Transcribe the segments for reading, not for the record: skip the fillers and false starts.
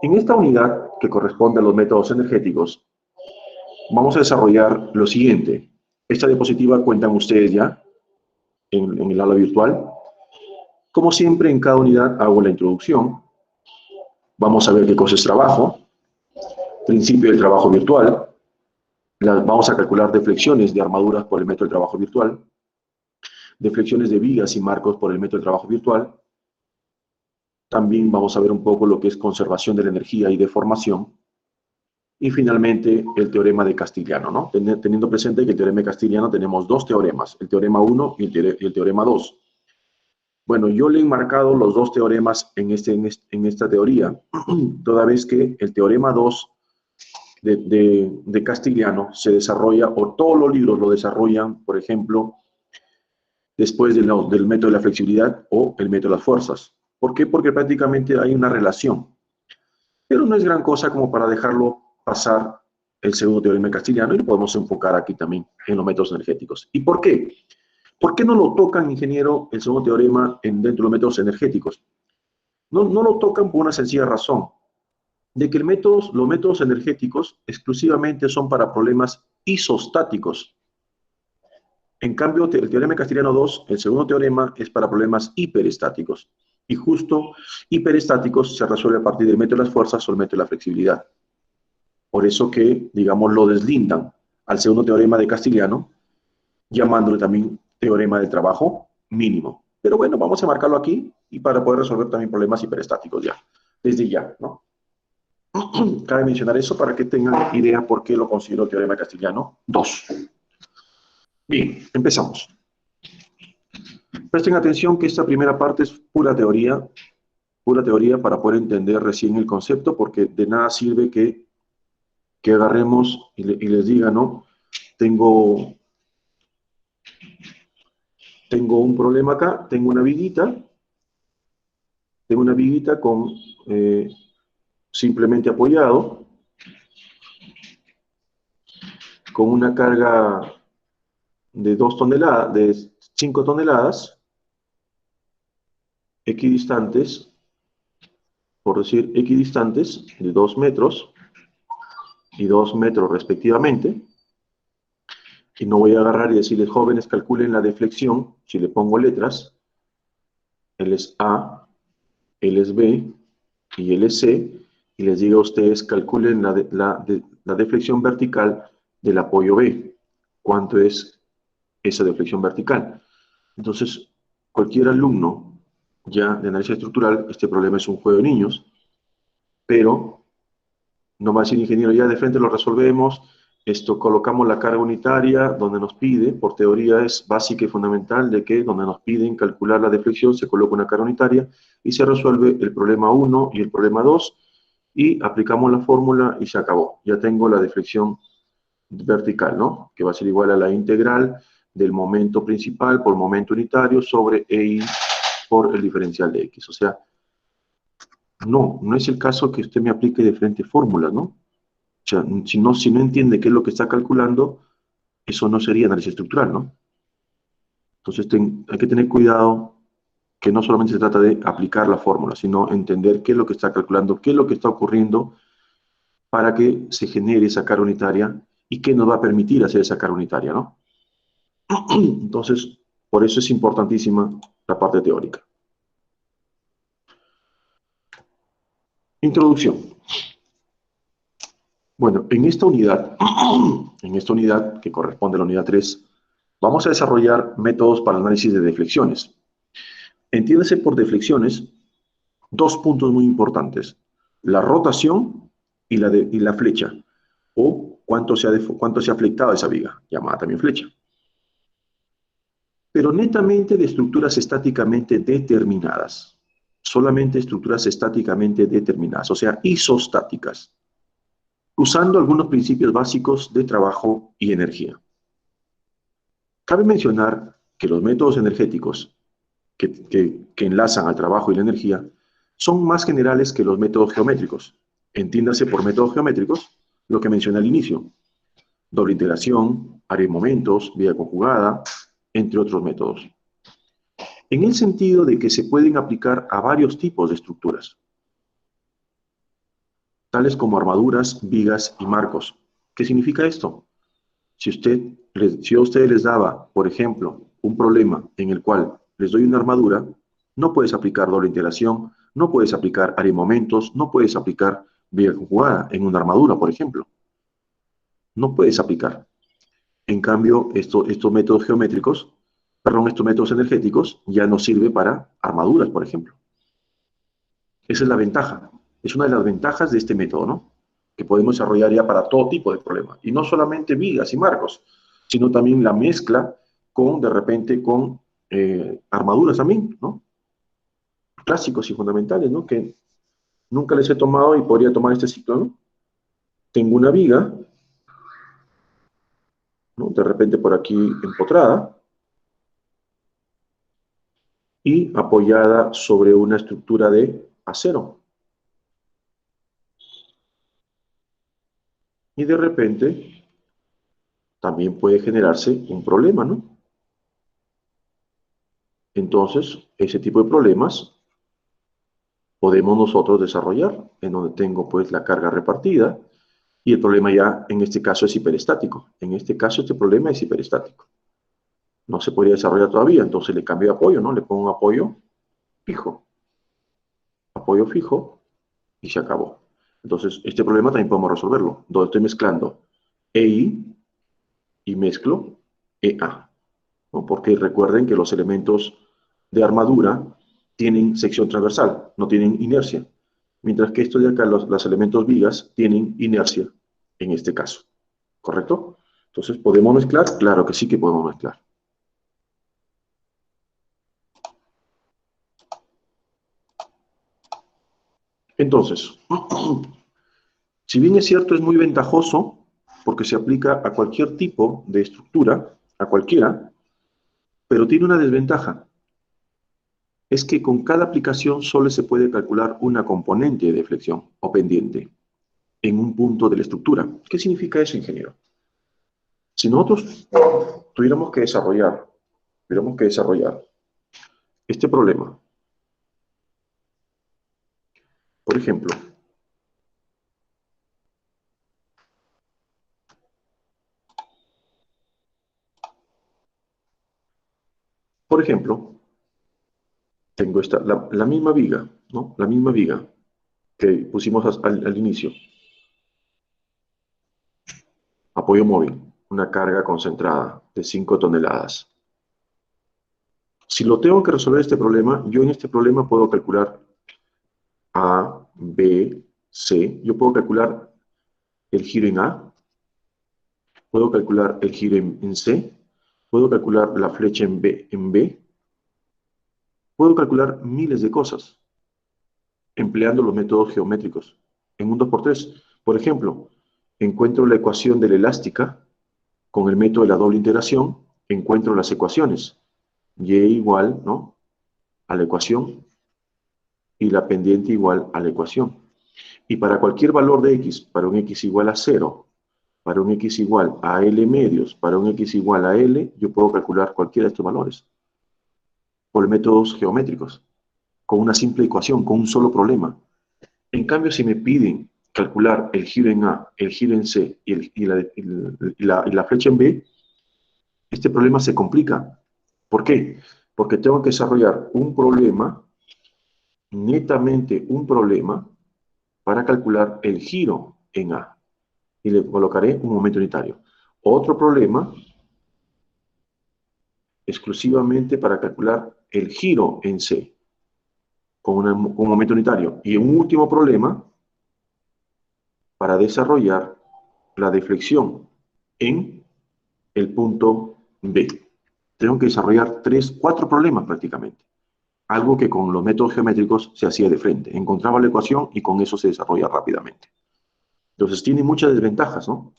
En esta unidad, que corresponde a los métodos energéticos, vamos a desarrollar lo siguiente. Esta diapositiva cuentan ustedes ya en el aula virtual. Como siempre, en cada unidad hago la introducción. Vamos a ver qué cosa es trabajo, principio del trabajo virtual. Vamos a calcular deflexiones de armaduras por el método del trabajo virtual, deflexiones de vigas y marcos por el método del trabajo virtual. También vamos a ver un poco lo que es conservación de la energía y deformación. Y finalmente, el teorema de Castigliano, ¿no? Teniendo presente que el teorema de Castigliano tenemos dos teoremas, el teorema 1 y el teorema 2. Bueno, yo le he marcado los dos teoremas en esta teoría, toda vez que el teorema 2 de Castigliano se desarrolla, o todos los libros lo desarrollan, por ejemplo, después del método de la flexibilidad o el método de las fuerzas. ¿Por qué? Porque prácticamente hay una relación. Pero no es gran cosa como para dejarlo pasar el segundo teorema de Castigliano, y lo podemos enfocar aquí también en los métodos energéticos. ¿Y por qué? ¿Por qué no lo tocan, ingeniero, el segundo teorema dentro de los métodos energéticos? No lo tocan por una sencilla razón, de que los métodos energéticos exclusivamente son para problemas isostáticos. En cambio, el teorema de Castigliano 2, el segundo teorema, es para problemas hiperestáticos. Y justo hiperestáticos se resuelve a partir del método de las fuerzas o el método de la flexibilidad. Por eso que, digamos, lo deslindan al segundo teorema de Castigliano, llamándole también teorema del trabajo mínimo. Pero bueno, vamos a marcarlo aquí y para poder resolver también problemas hiperestáticos ya, desde ya, ¿no? Cabe mencionar eso para que tengan idea por qué lo considero teorema Castigliano 2. Bien, empezamos. Presten atención que esta primera parte es pura teoría para poder entender recién el concepto, porque de nada sirve que agarremos y les diga, ¿no? Tengo un problema acá, tengo una viguita con simplemente apoyado, con una carga de 2 toneladas, de 5 toneladas, equidistantes, por decir equidistantes, de 2 metros y 2 metros respectivamente. Y no voy a agarrar y decirles, jóvenes, calculen la deflexión, si le pongo letras, él es A, él es B y él es C, y les digo a ustedes, calculen la deflexión vertical del apoyo B. ¿Cuánto es esa deflexión vertical? Entonces, cualquier alumno ya de análisis estructural, este problema es un juego de niños, pero no va a decir, ingeniero, ya de frente lo resolvemos, colocamos la carga unitaria donde nos pide, por teoría es básica y fundamental de que donde nos piden calcular la deflexión se coloca una carga unitaria y se resuelve el problema 1 y el problema 2 y aplicamos la fórmula y se acabó. Ya tengo la deflexión vertical, ¿no? Que va a ser igual a la integral del momento principal por momento unitario sobre EI por el diferencial de X. O sea, no es el caso que usted me aplique diferentes fórmulas, ¿no? O sea, si no entiende qué es lo que está calculando, eso no sería análisis estructural, ¿no? Entonces hay que tener cuidado que no solamente se trata de aplicar la fórmula, sino entender qué es lo que está calculando, qué es lo que está ocurriendo para que se genere esa carga unitaria y qué nos va a permitir hacer esa carga unitaria, ¿no? Entonces, por eso es importantísima la parte teórica. Introducción. Bueno, en esta unidad que corresponde a la unidad 3, vamos a desarrollar métodos para análisis de deflexiones. Entiéndase por deflexiones dos puntos muy importantes: la rotación y la flecha, o cuánto se ha flectado esa viga, llamada también flecha. Pero netamente de estructuras estáticamente determinadas, solamente estructuras estáticamente determinadas, o sea, isostáticas, usando algunos principios básicos de trabajo y energía. Cabe mencionar que los métodos energéticos que enlazan al trabajo y la energía son más generales que los métodos geométricos. Entiéndase por métodos geométricos lo que mencioné al inicio: doble integración, área de momentos, vía conjugada, entre otros métodos. En el sentido de que se pueden aplicar a varios tipos de estructuras. tales como armaduras, vigas y marcos. ¿Qué significa esto? Si yo a ustedes les daba, por ejemplo, un problema en el cual les doy una armadura, no puedes aplicar doble integración, no puedes aplicar área de momentos, no puedes aplicar viga conjugada en una armadura, por ejemplo. No puedes aplicar. En cambio, estos métodos geométricos, perdón, estos métodos energéticos ya nos sirve para armaduras, por ejemplo. Esa es la ventaja. Es una de las ventajas de este método, ¿no? Que podemos desarrollar ya para todo tipo de problemas. Y no solamente vigas y marcos, sino también la mezcla con, de repente, con armaduras también, ¿no? Clásicos y fundamentales, ¿no? Que nunca les he tomado y podría tomar este ciclo, ¿no? Tengo una viga, ¿no? De repente por aquí empotrada y apoyada sobre una estructura de acero. Y de repente también puede generarse un problema, ¿no? Entonces, ese tipo de problemas podemos nosotros desarrollar, en donde tengo pues la carga repartida y el problema ya en este caso es hiperestático. En este caso este problema es hiperestático. No se podría desarrollar todavía, entonces le cambio de apoyo, ¿no? Le pongo un apoyo fijo y se acabó. Entonces, este problema también podemos resolverlo, donde estoy mezclando EI y mezclo EA, ¿no? Porque recuerden que los elementos de armadura tienen sección transversal, no tienen inercia, mientras que estos de acá, los elementos vigas, tienen inercia en este caso, ¿correcto? Entonces, ¿podemos mezclar? Claro que sí que podemos mezclar. Entonces, si bien es cierto, es muy ventajoso, porque se aplica a cualquier tipo de estructura, a cualquiera, pero tiene una desventaja. Es que con cada aplicación solo se puede calcular una componente de flexión o pendiente en un punto de la estructura. ¿Qué significa eso, ingeniero? Si nosotros tuviéramos que desarrollar este problema, por ejemplo, tengo la misma viga, ¿no? La misma viga que pusimos al inicio, apoyo móvil, una carga concentrada de 5 toneladas. Si lo tengo que resolver este problema, yo en este problema puedo calcular A, B, C. Yo puedo calcular el giro en A, puedo calcular el giro en C, puedo calcular la flecha en B, puedo calcular miles de cosas empleando los métodos geométricos en un 2×3. Por ejemplo, encuentro la ecuación de la elástica con el método de la doble integración, encuentro las ecuaciones. Y igual, ¿no?, a la ecuación y la pendiente igual a la ecuación. Y para cualquier valor de x, para un x igual a 0, para un x igual a L medios, para un x igual a L, yo puedo calcular cualquiera de estos valores por métodos geométricos, con una simple ecuación, con un solo problema. En cambio, si me piden calcular el giro en A, el giro en C y la flecha en B, este problema se complica. ¿Por qué? Porque tengo que desarrollar un problema, netamente un problema, para calcular el giro en A. Y le colocaré un momento unitario. Otro problema, exclusivamente para calcular el giro en C, con un momento unitario. Y un último problema, para desarrollar la deflexión en el punto B. Tengo que desarrollar 3, 4 problemas prácticamente. Algo que con los métodos geométricos se hacía de frente. Encontraba la ecuación y con eso se desarrolla rápidamente. Entonces tiene muchas desventajas, ¿no?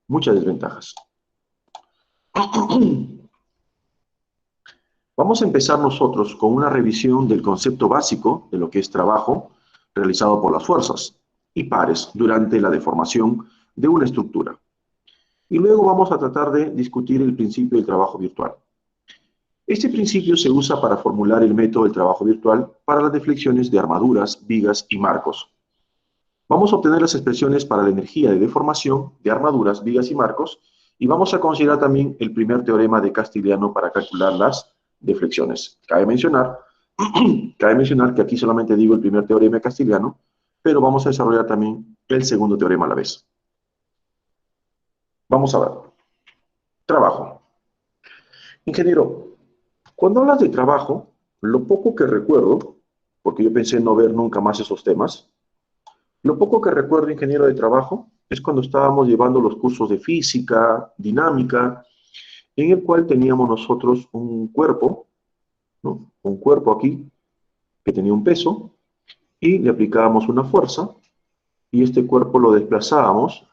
Muchas desventajas. Vamos a empezar nosotros con una revisión del concepto básico de lo que es trabajo realizado por las fuerzas y pares durante la deformación de una estructura. Y luego vamos a tratar de discutir el principio del trabajo virtual. Este principio se usa para formular el método del trabajo virtual para las deflexiones de armaduras, vigas y marcos. Vamos a obtener las expresiones para la energía de deformación de armaduras, vigas y marcos, y vamos a considerar también el primer teorema de Castigliano para calcular las deflexiones. Cabe mencionar que aquí solamente digo el primer teorema de Castigliano, pero vamos a desarrollar también el segundo teorema a la vez. Vamos a ver. Trabajo. Ingeniero, cuando hablas de trabajo, lo poco que recuerdo, porque yo pensé no ver nunca más esos temas, lo poco que recuerdo, ingeniero de trabajo, es cuando estábamos llevando los cursos de física, dinámica, en el cual teníamos nosotros un cuerpo, ¿no? Un cuerpo aquí que tenía un peso y le aplicábamos una fuerza y este cuerpo lo desplazábamos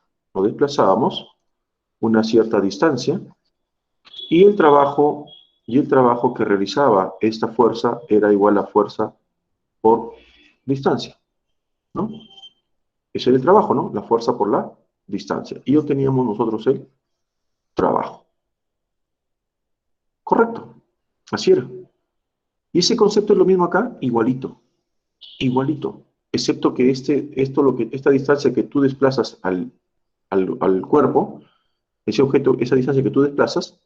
una cierta distancia y el trabajo que realizaba esta fuerza era igual a fuerza por distancia, ¿no? Ese era el trabajo, ¿no? La fuerza por la distancia. Y obteníamos nosotros el trabajo. Correcto. Así era. Y ese concepto es lo mismo acá, igualito. Igualito. Excepto que esta distancia que tú desplazas al cuerpo, ese objeto, esa distancia que tú desplazas,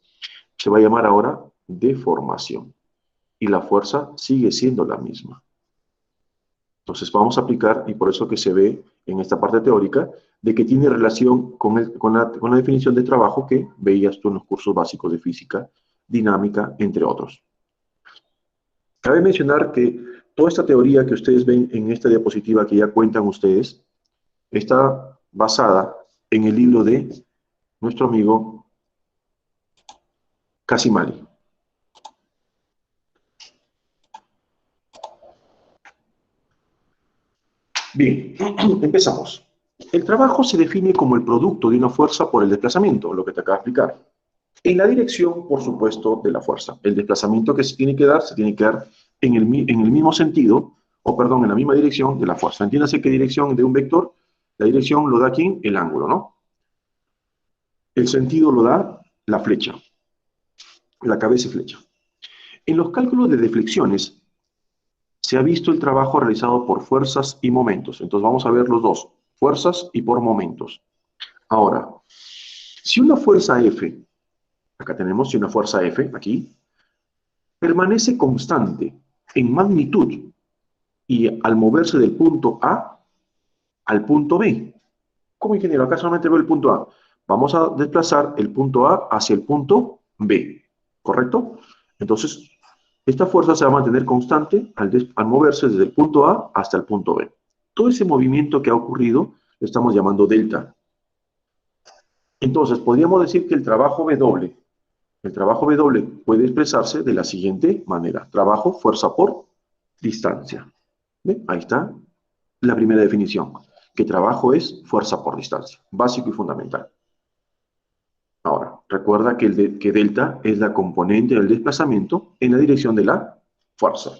se va a llamar ahora deformación. Y la fuerza sigue siendo la misma. Entonces vamos a aplicar, y por eso que se ve en esta parte teórica, de que tiene relación con la definición de trabajo que veías tú en los cursos básicos de física, dinámica, entre otros. Cabe mencionar que toda esta teoría que ustedes ven en esta diapositiva que ya cuentan ustedes, está basada en el libro de nuestro amigo Casimali. Bien, empezamos. El trabajo se define como el producto de una fuerza por el desplazamiento, lo que te acabo de explicar. En la dirección, por supuesto, de la fuerza. El desplazamiento que se tiene que dar en el mismo sentido, o perdón, en la misma dirección de la fuerza. Entiéndase qué dirección de un vector, la dirección lo da ¿quién? El ángulo, ¿no? El sentido lo da la flecha, la cabeza y flecha. En los cálculos de deflexiones se ha visto el trabajo realizado por fuerzas y momentos. Entonces vamos a ver los dos, fuerzas y por momentos. Ahora, si una fuerza F, acá tenemos si una fuerza F, aquí, permanece constante en magnitud y al moverse del punto A al punto B. Como ingeniero, acá solamente veo el punto A. Vamos a desplazar el punto A hacia el punto B, ¿correcto? Entonces, esta fuerza se va a mantener constante al moverse desde el punto A hasta el punto B. Todo ese movimiento que ha ocurrido lo estamos llamando delta. Entonces, podríamos decir que el trabajo W puede expresarse de la siguiente manera. Trabajo, fuerza por distancia. ¿Ven? Ahí está la primera definición, que trabajo es fuerza por distancia, básico y fundamental. Ahora, recuerda que delta es la componente del desplazamiento en la dirección de la fuerza.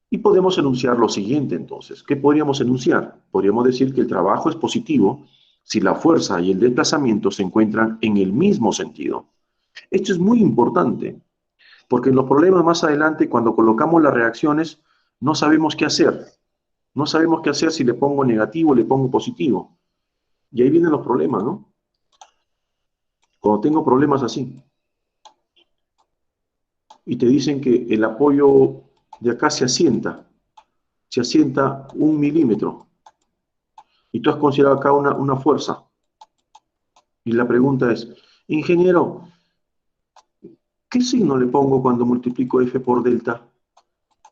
Y podemos enunciar lo siguiente entonces. ¿Qué podríamos enunciar? Podríamos decir que el trabajo es positivo si la fuerza y el desplazamiento se encuentran en el mismo sentido. Esto es muy importante, porque en los problemas más adelante, cuando colocamos las reacciones, no sabemos qué hacer. No sabemos qué hacer si le pongo negativo o le pongo positivo. Y ahí vienen los problemas, ¿no? Cuando tengo problemas así, y te dicen que el apoyo de acá se asienta 1 milímetro, y tú has considerado acá una fuerza. Y la pregunta es, ingeniero, ¿qué signo le pongo cuando multiplico F por delta?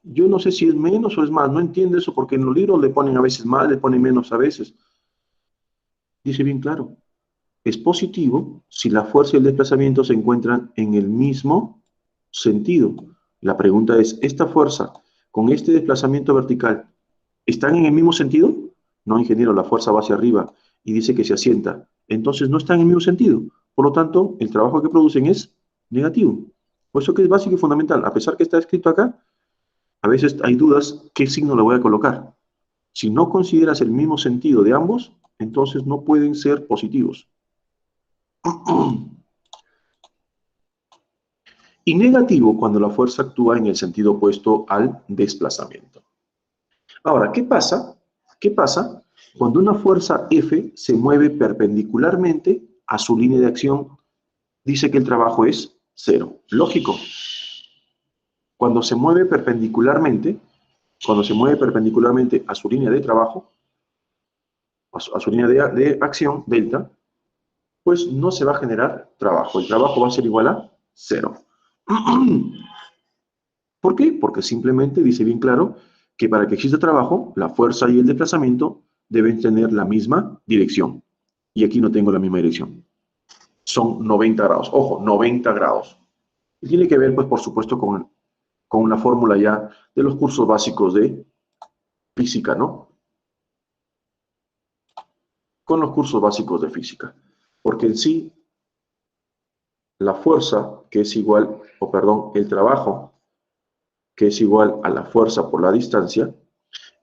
Yo no sé si es menos o es más, no entiendo eso porque en los libros le ponen a veces más, le ponen menos a veces. Dice bien claro, es positivo si la fuerza y el desplazamiento se encuentran en el mismo sentido. La pregunta es, ¿esta fuerza con este desplazamiento vertical están en el mismo sentido? No, ingeniero, la fuerza va hacia arriba y dice que se asienta. Entonces no están en el mismo sentido. Por lo tanto, el trabajo que producen es negativo. Por eso que es básico y fundamental. A pesar que está escrito acá, a veces hay dudas qué signo le voy a colocar. Si no consideras el mismo sentido de ambos, entonces no pueden ser positivos. Y negativo cuando la fuerza actúa en el sentido opuesto al desplazamiento. Ahora, ¿qué pasa ¿Qué pasa? Cuando una fuerza F se mueve perpendicularmente a su línea de acción, dice que el trabajo es 0. Lógico. Cuando se mueve perpendicularmente a su línea de trabajo, a su línea de acción, delta, pues no se va a generar trabajo. El trabajo va a ser igual a 0. ¿Por qué? Porque simplemente dice bien claro que para que exista trabajo, la fuerza y el desplazamiento deben tener la misma dirección. Y aquí no tengo la misma dirección. Son 90 grados. Ojo, 90 grados. Y tiene que ver, pues, por supuesto, con una fórmula ya de los cursos básicos de física, ¿no? Con los cursos básicos de física. Porque en sí, la fuerza, que es igual, o perdón, el trabajo, que es igual a la fuerza por la distancia,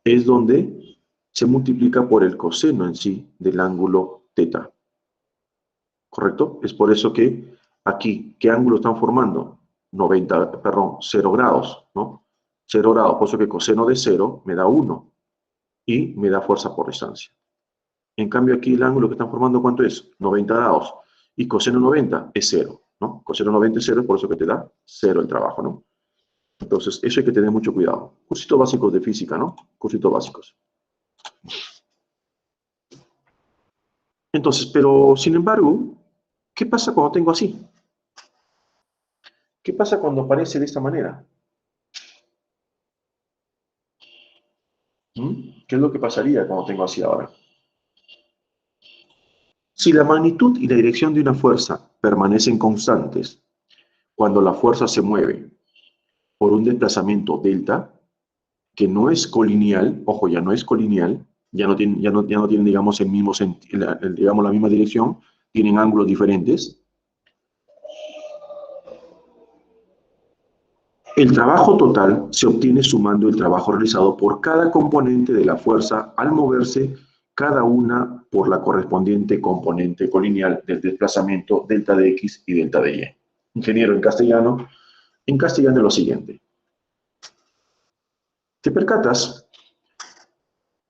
es donde se multiplica por el coseno en sí del ángulo θ. ¿Correcto? Es por eso que aquí, ¿qué ángulo están formando? 0 grados, ¿no? 0 grados, por eso que coseno de 0 me da 1 y me da fuerza por distancia. En cambio aquí el ángulo que están formando, ¿cuánto es? 90 grados. Y coseno 90 es 0, ¿no? Coseno 90 es 0, por eso que te da 0 el trabajo, ¿no? Entonces, eso hay que tener mucho cuidado. Cursitos básicos de física, ¿no? Cursitos básicos. Entonces, pero, sin embargo, ¿qué pasa cuando tengo así? ¿Qué pasa cuando aparece de esta manera? ¿Qué es lo que pasaría cuando tengo así ahora? Si la magnitud y la dirección de una fuerza permanecen constantes cuando la fuerza se mueve por un desplazamiento delta, que no es colineal, ojo, ya no es colineal, ya no tienen, digamos, digamos, la misma dirección, tienen ángulos diferentes. El trabajo total se obtiene sumando el trabajo realizado por cada componente de la fuerza al moverse cada una por la correspondiente componente colineal del desplazamiento delta de x y delta de y. Ingeniero, en castellano es lo siguiente. ¿Te percatas?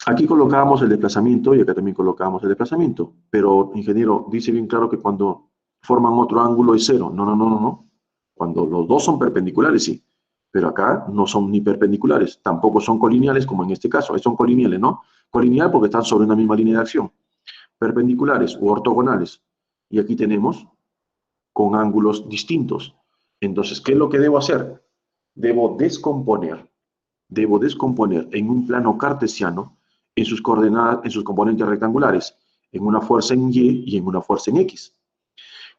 Aquí colocábamos el desplazamiento y acá también colocábamos el desplazamiento, pero, ingeniero, dice bien claro que cuando forman otro ángulo es 0. No. Cuando los dos son perpendiculares, sí. Pero acá no son ni perpendiculares, tampoco son colineales como en este caso. Son colineales, ¿no? Colineal porque están sobre una misma línea de acción. Perpendiculares u ortogonales. Y aquí tenemos con ángulos distintos. Entonces, ¿qué es lo que debo hacer? Debo descomponer en un plano cartesiano en sus coordenadas, en sus componentes rectangulares, en una fuerza en Y y en una fuerza en X.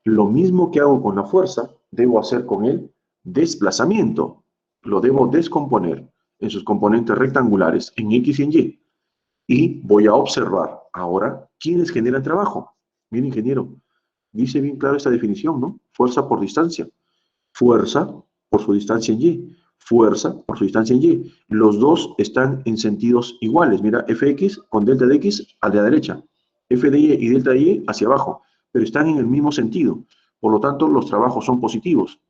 Lo mismo que hago con la fuerza, debo hacer con el desplazamiento. Lo debo descomponer en sus componentes rectangulares, en X y en Y. Y voy a observar ahora quiénes generan trabajo. Mire, ingeniero, dice bien claro esta definición, ¿no? Fuerza por distancia. Fuerza por su distancia en Y. Fuerza por su distancia en Y. Los dos están en sentidos iguales. Mira, Fx con delta de X a la derecha. F de Y y delta de Y hacia abajo. Pero están en el mismo sentido. Por lo tanto, los trabajos son positivos.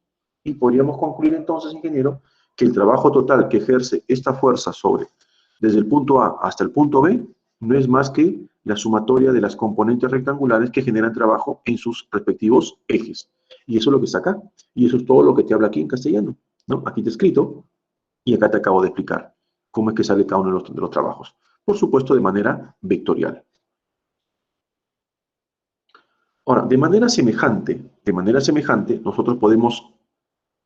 Y podríamos concluir entonces, ingeniero, que el trabajo total que ejerce esta fuerza desde el punto A hasta el punto B no es más que la sumatoria de las componentes rectangulares que generan trabajo en sus respectivos ejes. Y eso es lo que está acá. Y eso es todo lo que te habla aquí en castellano, ¿no? Aquí te he escrito y acá te acabo de explicar cómo es que sale cada uno de los trabajos. Por supuesto, de manera vectorial. Ahora, de manera semejante, nosotros podemos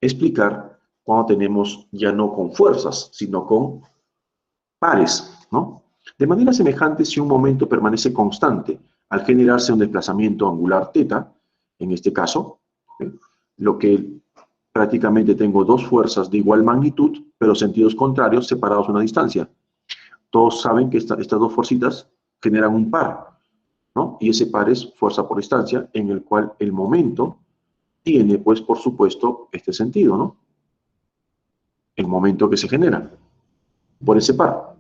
explicar cuando tenemos ya no con fuerzas, sino con pares, ¿no? De manera semejante, si un momento permanece constante al generarse un desplazamiento angular θ, en este caso, lo que prácticamente tengo dos fuerzas de igual magnitud, pero sentidos contrarios, separados a una distancia. Todos saben que estas dos fuercitas generan un par, ¿no? Y ese par es fuerza por distancia, en el cual el momento tiene, pues, por supuesto, este sentido, ¿no? El momento que se genera por ese par.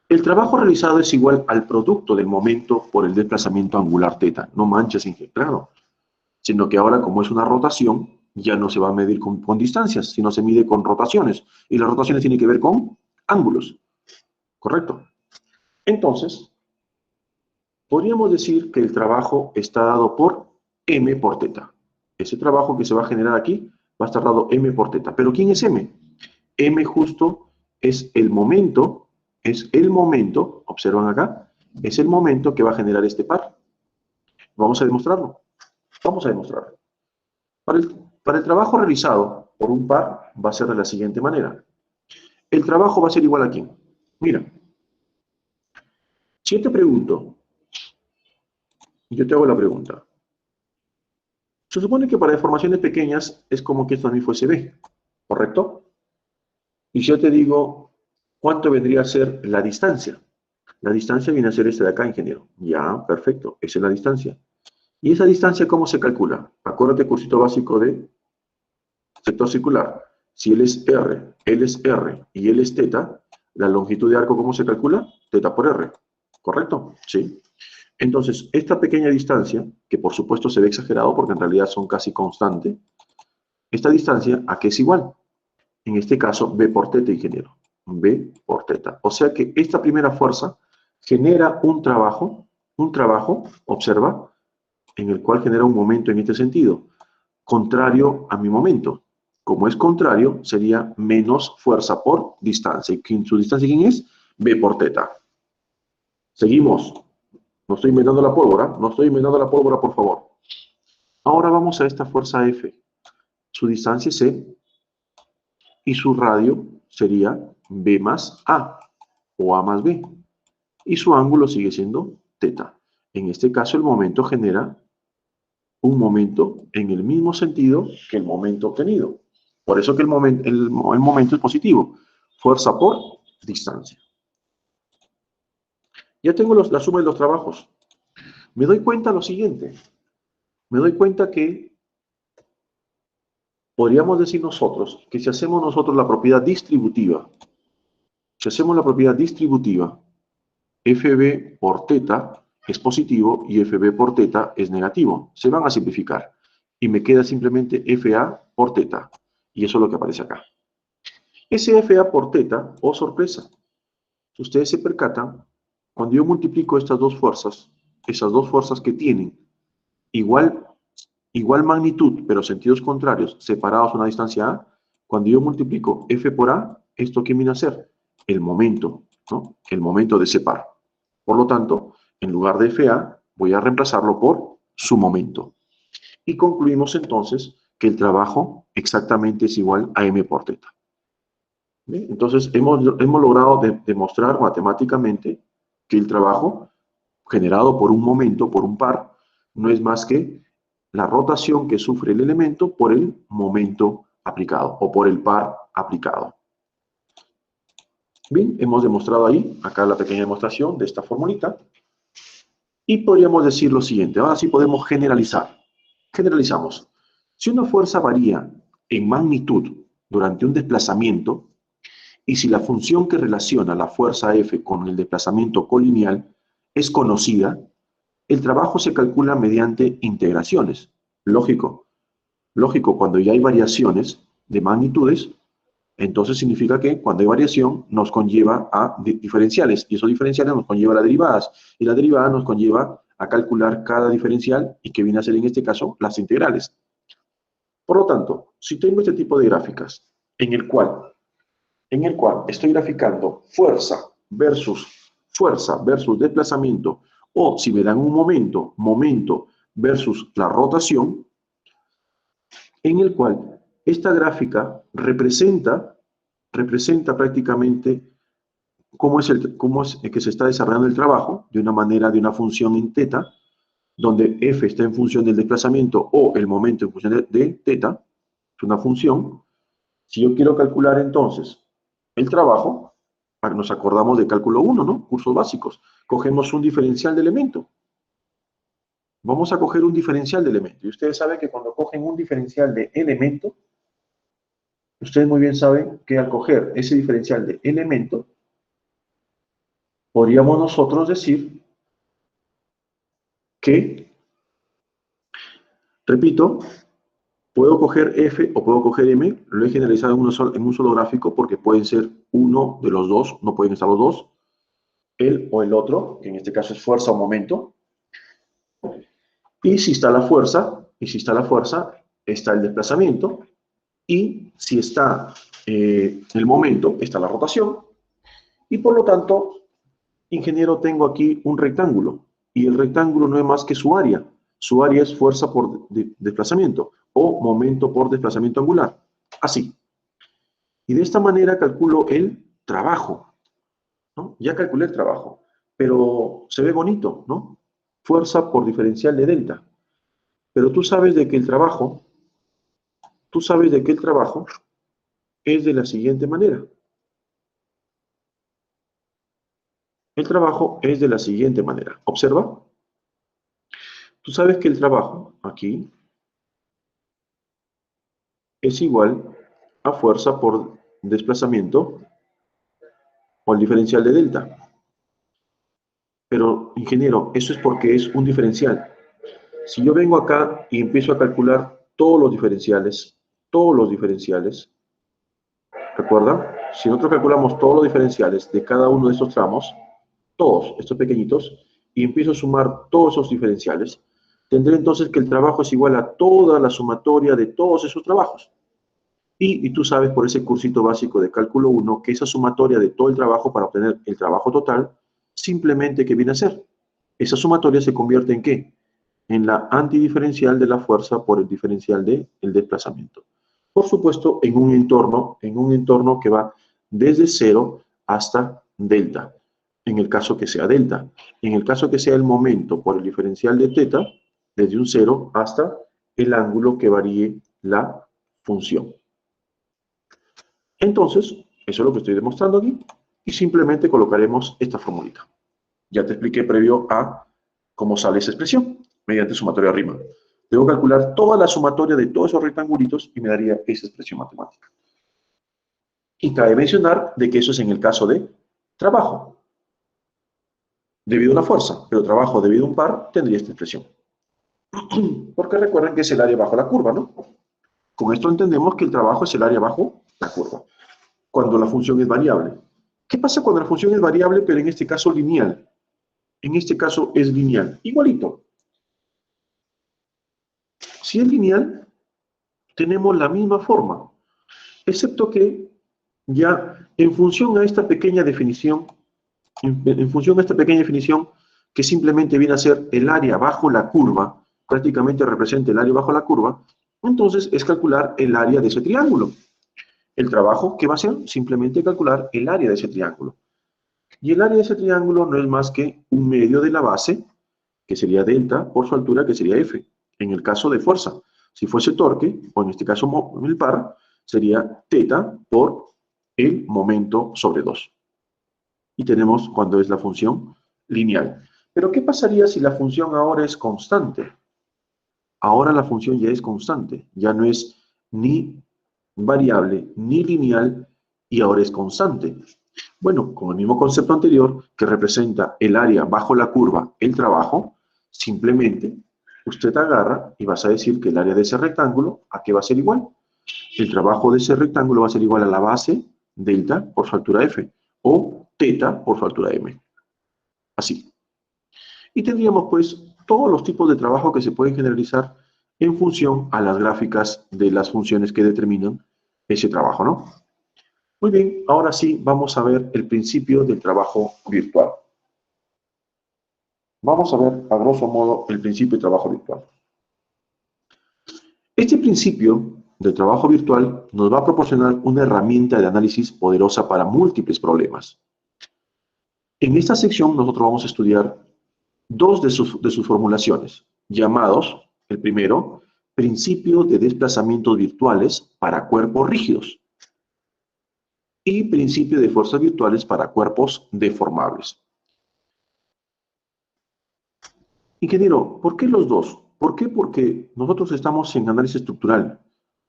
El trabajo realizado es igual al producto del momento por el desplazamiento angular θ. No manches, claro. Sino que ahora, como es una rotación, ya no se va a medir con distancias, sino se mide con rotaciones. Y las rotaciones tienen que ver con ángulos. ¿correcto? Entonces, podríamos decir que el trabajo está dado por M por teta. Ese trabajo que se va a generar aquí va a estar dado M por teta. ¿Pero quién es M? M justo es el momento, observan acá, es el momento que va a generar este par. Vamos a demostrarlo. Vamos a demostrarlo. Para el trabajo realizado por un par va a ser de la siguiente manera. El trabajo va a ser igual a ¿quién? Mira, si yo te pregunto, yo te hago la pregunta. Se supone que para deformaciones pequeñas es como que esto también fuese B, ¿correcto? Y si yo te digo, ¿cuánto vendría a ser la distancia? La distancia viene a ser esta de acá, ingeniero. Ya, perfecto, esa es la distancia. ¿Y esa distancia cómo se calcula? Acuérdate, cursito básico de sector circular. Si él es R y él es teta, la longitud de arco, ¿cómo se calcula? Teta por R, ¿correcto? Sí. Entonces, esta pequeña distancia, que por supuesto se ve exagerado porque en realidad son casi constantes, esta distancia, ¿a qué es igual? En este caso, B por teta, ingeniero. B por teta. O sea que esta primera fuerza genera un trabajo, observa, en el cual genera un momento en este sentido, contrario a mi momento. Como es contrario, sería menos fuerza por distancia. ¿Y su distancia quién es? B por teta. Seguimos. No estoy inventando la pólvora. No estoy inventando la pólvora, por favor. Ahora vamos a esta fuerza F. Su distancia es C y su radio sería B más A o A más B. Y su ángulo sigue siendo teta. En este caso, el momento genera un momento en el mismo sentido que el momento obtenido. Por eso que el momento es positivo. Fuerza por distancia. Ya tengo la suma de los trabajos. Me doy cuenta lo siguiente. Me doy cuenta que podríamos decir nosotros que si hacemos nosotros la propiedad distributiva, FB por teta es positivo y FB por teta es negativo. Se van a simplificar. Y me queda simplemente FA por teta. Y eso es lo que aparece acá. Ese FA por teta, oh sorpresa, ustedes se percatan, cuando yo multiplico estas dos fuerzas, esas dos fuerzas que tienen igual magnitud, pero sentidos contrarios, separados a una distancia A, cuando yo multiplico F por A, ¿esto qué viene a ser? El momento, ¿no? El momento de ese par. Por lo tanto, en lugar de FA, voy a reemplazarlo por su momento. Y concluimos entonces que el trabajo exactamente es igual a M por teta. ¿Bien? Entonces, hemos logrado demostrar matemáticamente que el trabajo generado por un momento, por un par, no es más que la rotación que sufre el elemento por el momento aplicado o por el par aplicado. Bien, hemos demostrado ahí, acá la pequeña demostración de esta formulita. Y podríamos decir lo siguiente, ahora sí podemos generalizar. Generalizamos. Si una fuerza varía en magnitud durante un desplazamiento, y si la función que relaciona la fuerza F con el desplazamiento colineal es conocida, el trabajo se calcula mediante integraciones. Lógico. Lógico, cuando ya hay variaciones de magnitudes, entonces significa que cuando hay variación nos conlleva a diferenciales, y esos diferenciales nos conlleva a las derivadas, y la derivada nos conlleva a calcular cada diferencial, y que viene a ser en este caso las integrales. Por lo tanto, si tengo este tipo de gráficas, en el cual estoy graficando fuerza versus desplazamiento, o si me dan un momento versus la rotación, en el cual esta gráfica representa prácticamente cómo es el que se está desarrollando el trabajo, de una manera, de una función en teta, donde f está en función del desplazamiento o el momento en función de teta, es una función. Si yo quiero calcular entonces el trabajo, nos acordamos de cálculo 1, ¿no? Cursos básicos. Cogemos un diferencial de elemento. Vamos a coger un diferencial de elemento. Y ustedes saben que cuando cogen un diferencial de elemento, ustedes muy bien saben que al coger ese diferencial de elemento, podríamos nosotros decir que, repito, puedo coger F o puedo coger M, lo he generalizado en un solo gráfico porque pueden ser uno de los dos, no pueden estar los dos. el o el otro, que en este caso es fuerza o momento. Y si está la fuerza, está el desplazamiento. Y si está el momento, está la rotación. Y por lo tanto, ingeniero, tengo aquí un rectángulo. Y el rectángulo no es más que su área. Su área es fuerza por desplazamiento o momento por desplazamiento angular. Así. Y de esta manera calculo el trabajo, ¿no? Ya calculé el trabajo, pero se ve bonito, ¿no? Fuerza por diferencial de delta. Pero tú sabes de que el trabajo es de la siguiente manera. El trabajo es de la siguiente manera. Observa. Tú sabes que el trabajo aquí es igual a fuerza por desplazamiento o el diferencial de delta. Pero, ingeniero, eso es porque es un diferencial. Si yo vengo acá y empiezo a calcular todos los diferenciales, ¿recuerdan? Si nosotros calculamos todos los diferenciales de cada uno de estos tramos, todos estos pequeñitos, y empiezo a sumar todos esos diferenciales, tendré entonces que el trabajo es igual a toda la sumatoria de todos esos trabajos. Y tú sabes por ese cursito básico de cálculo 1 que esa sumatoria de todo el trabajo para obtener el trabajo total, simplemente, ¿qué viene a ser? Esa sumatoria se convierte ¿en qué? En la antidiferencial de la fuerza por el diferencial del desplazamiento. Por supuesto, en un entorno que va desde 0 hasta delta, en el caso que sea delta. En el caso que sea el momento por el diferencial de teta, desde un 0 hasta el ángulo que varíe la función. Entonces, eso es lo que estoy demostrando aquí, y simplemente colocaremos esta formulita. Ya te expliqué previo a cómo sale esa expresión, mediante sumatoria rima. Debo calcular toda la sumatoria de todos esos rectangulitos y me daría esa expresión matemática. Y cabe mencionar de que eso es en el caso de trabajo, debido a una fuerza, pero trabajo debido a un par tendría esta expresión. Porque recuerden que es el área bajo la curva, ¿no? Con esto entendemos que el trabajo es el área bajo la curva, cuando la función es variable. ¿Qué pasa cuando la función es variable, pero en este caso lineal? En este caso es lineal. Igualito. Si es lineal, tenemos la misma forma, excepto que ya en función a esta pequeña definición, que simplemente viene a ser el área bajo la curva, prácticamente representa el área bajo la curva, entonces es calcular el área de ese triángulo. El trabajo, ¿qué va a ser? Simplemente calcular el área de ese triángulo. Y el área de ese triángulo no es más que un medio de la base, que sería delta, por su altura, que sería F, en el caso de fuerza. Si fuese torque, o en este caso el par, sería teta por el momento sobre 2. Y tenemos cuando es la función lineal. Pero ¿qué pasaría si la función ahora es constante? Ahora la función ya es constante, ya no es ni variable ni lineal y ahora es constante. Bueno, con el mismo concepto anterior que representa el área bajo la curva, el trabajo, simplemente usted agarra y vas a decir que el área de ese rectángulo, ¿a qué va a ser igual? El trabajo de ese rectángulo va a ser igual a la base, delta, por su altura f, o teta por su altura m. Así. Y tendríamos pues todos los tipos de trabajo que se pueden generalizar en función a las gráficas de las funciones que determinan ese trabajo, ¿no? Muy bien, ahora sí vamos a ver el principio del trabajo virtual. Vamos a ver a grosso modo el principio del trabajo virtual. Este principio del trabajo virtual nos va a proporcionar una herramienta de análisis poderosa para múltiples problemas. En esta sección nosotros vamos a estudiar dos de sus formulaciones, llamados, el primero, principio de desplazamientos virtuales para cuerpos rígidos y principio de fuerzas virtuales para cuerpos deformables. Ingeniero, ¿por qué los dos? ¿Por qué? Porque nosotros estamos en análisis estructural.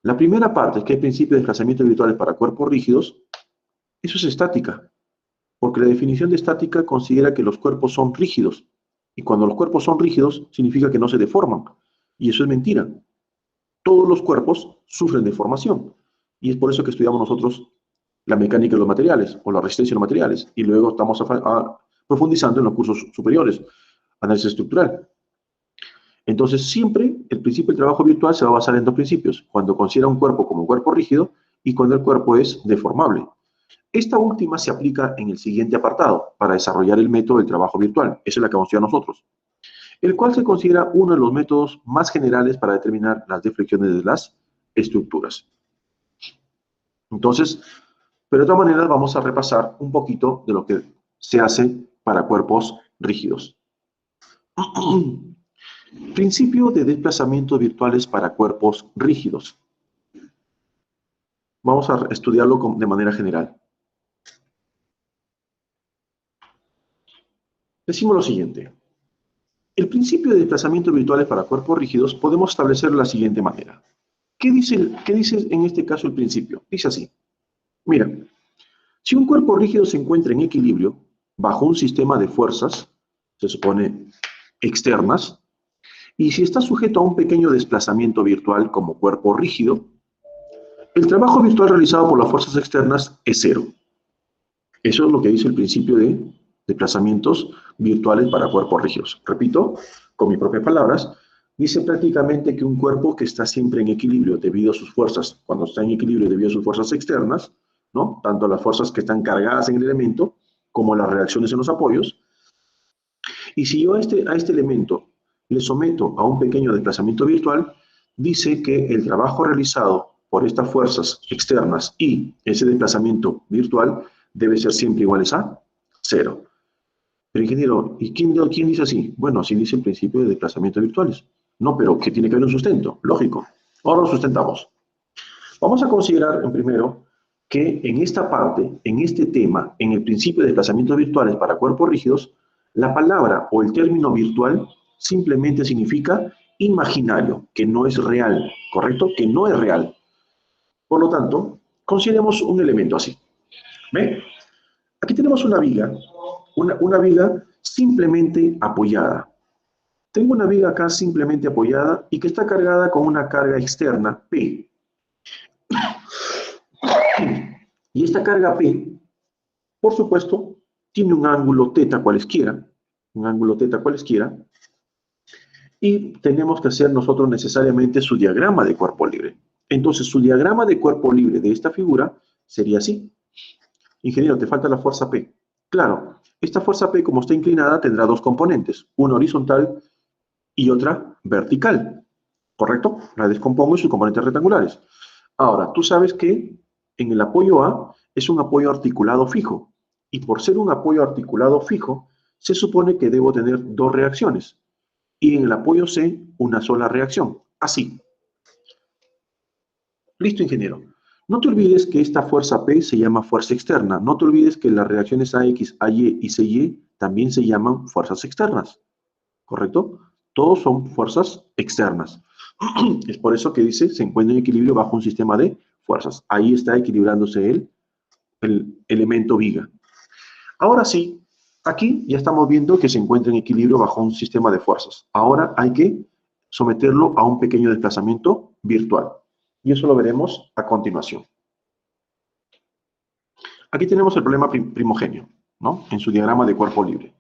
La primera parte, que es principio de desplazamientos virtuales para cuerpos rígidos, eso es estática, porque la definición de estática considera que los cuerpos son rígidos, y cuando los cuerpos son rígidos, significa que no se deforman, y eso es mentira. Todos los cuerpos sufren deformación, y es por eso que estudiamos nosotros la mecánica de los materiales, o la resistencia de los materiales, y luego profundizando en los cursos superiores, análisis estructural. Entonces, siempre el principio del trabajo virtual se va a basar en dos principios, cuando considera un cuerpo como un cuerpo rígido y cuando el cuerpo es deformable. Esta última se aplica en el siguiente apartado, para desarrollar el método del trabajo virtual. Esa es la que vamos a estudiar nosotros, el cual se considera uno de los métodos más generales para determinar las deflexiones de las estructuras. Entonces, pero de todas maneras vamos a repasar un poquito de lo que se hace para cuerpos rígidos. Principio de desplazamientos virtuales para cuerpos rígidos. Vamos a estudiarlo de manera general. Decimos lo siguiente. El principio de desplazamientos virtuales para cuerpos rígidos podemos establecerlo de la siguiente manera. ¿Qué dice en este caso el principio? Dice así. Mira, si un cuerpo rígido se encuentra en equilibrio bajo un sistema de fuerzas, se supone externas, y si está sujeto a un pequeño desplazamiento virtual como cuerpo rígido, el trabajo virtual realizado por las fuerzas externas es cero. Eso es lo que dice el principio de desplazamientos virtuales para cuerpos rígidos. Repito, con mis propias palabras, dice prácticamente que un cuerpo que está siempre en equilibrio debido a sus fuerzas, cuando está en equilibrio debido a sus fuerzas externas, ¿no? Tanto las fuerzas que están cargadas en el elemento como las reacciones en los apoyos. Y si yo a este elemento le someto a un pequeño desplazamiento virtual, dice que el trabajo realizado por estas fuerzas externas y ese desplazamiento virtual debe ser siempre iguales a cero. Pero ingeniero, ¿y quién dice así? Bueno, así dice el principio de desplazamientos virtuales. No, pero que tiene que haber un sustento, lógico. Ahora lo sustentamos. Vamos a considerar en primero que en esta parte, en este tema, en el principio de desplazamientos virtuales para cuerpos rígidos, la palabra o el término virtual simplemente significa imaginario, que no es real, ¿correcto? Que no es real. Por lo tanto, consideremos un elemento así. ¿Ve? Aquí tenemos una viga, una viga simplemente apoyada. Tengo una viga acá simplemente apoyada y que está cargada con una carga externa, P. Y esta carga P, por supuesto, tiene un ángulo θ cualesquiera, y tenemos que hacer nosotros necesariamente su diagrama de cuerpo libre. Entonces, su diagrama de cuerpo libre de esta figura sería así. Ingeniero, te falta la fuerza P. Claro, esta fuerza P, como está inclinada, tendrá dos componentes, una horizontal y otra vertical. ¿Correcto? La descompongo en sus componentes rectangulares. Ahora, tú sabes que en el apoyo A es un apoyo articulado fijo. Y por ser un apoyo articulado fijo, se supone que debo tener dos reacciones. Y en el apoyo C, una sola reacción. Así. Listo, ingeniero. No te olvides que esta fuerza P se llama fuerza externa. No te olvides que las reacciones AX, AY y CY también se llaman fuerzas externas. ¿Correcto? Todos son fuerzas externas. Es por eso que dice, se encuentra en equilibrio bajo un sistema de fuerzas. Ahí está equilibrándose el elemento viga. Ahora sí, aquí ya estamos viendo que se encuentra en equilibrio bajo un sistema de fuerzas. Ahora hay que someterlo a un pequeño desplazamiento virtual. Y eso lo veremos a continuación. Aquí tenemos el problema primogenio, ¿no? En su diagrama de cuerpo libre.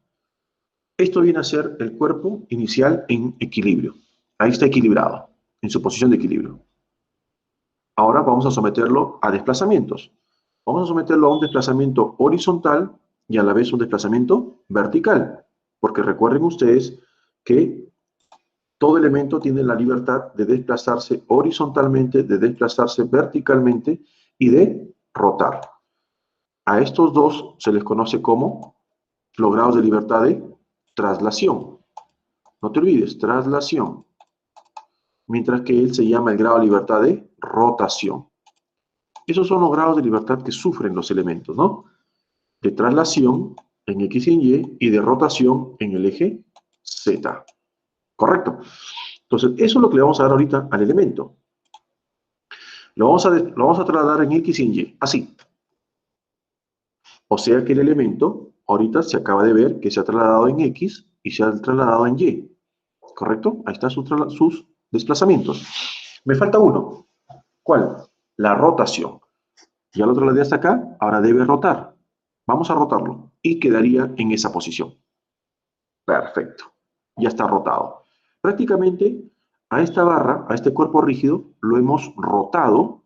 Esto viene a ser el cuerpo inicial en equilibrio. Ahí está equilibrado, en su posición de equilibrio. Ahora vamos a someterlo a desplazamientos. Vamos a someterlo a un desplazamiento horizontal y a la vez un desplazamiento vertical. Porque recuerden ustedes que todo elemento tiene la libertad de desplazarse horizontalmente, de desplazarse verticalmente y de rotar. A estos dos se les conoce como los grados de libertad de traslación. No te olvides, traslación. Mientras que él se llama el grado de libertad de rotación. Esos son los grados de libertad que sufren los elementos, ¿no? De traslación en X y en Y de rotación en el eje Z. ¿Correcto? Entonces, eso es lo que le vamos a dar ahorita al elemento. Lo vamos a trasladar en X y en Y, así. O sea que el elemento, ahorita se acaba de ver que se ha trasladado en X y se ha trasladado en Y. ¿Correcto? Ahí están sus desplazamientos. Me falta uno. ¿Cuál? La rotación. Ya lo trasladé hasta acá, ahora debe rotar. Vamos a rotarlo. y quedaría en esa posición. Perfecto. Ya está rotado. Prácticamente a esta barra, a este cuerpo rígido, lo hemos rotado,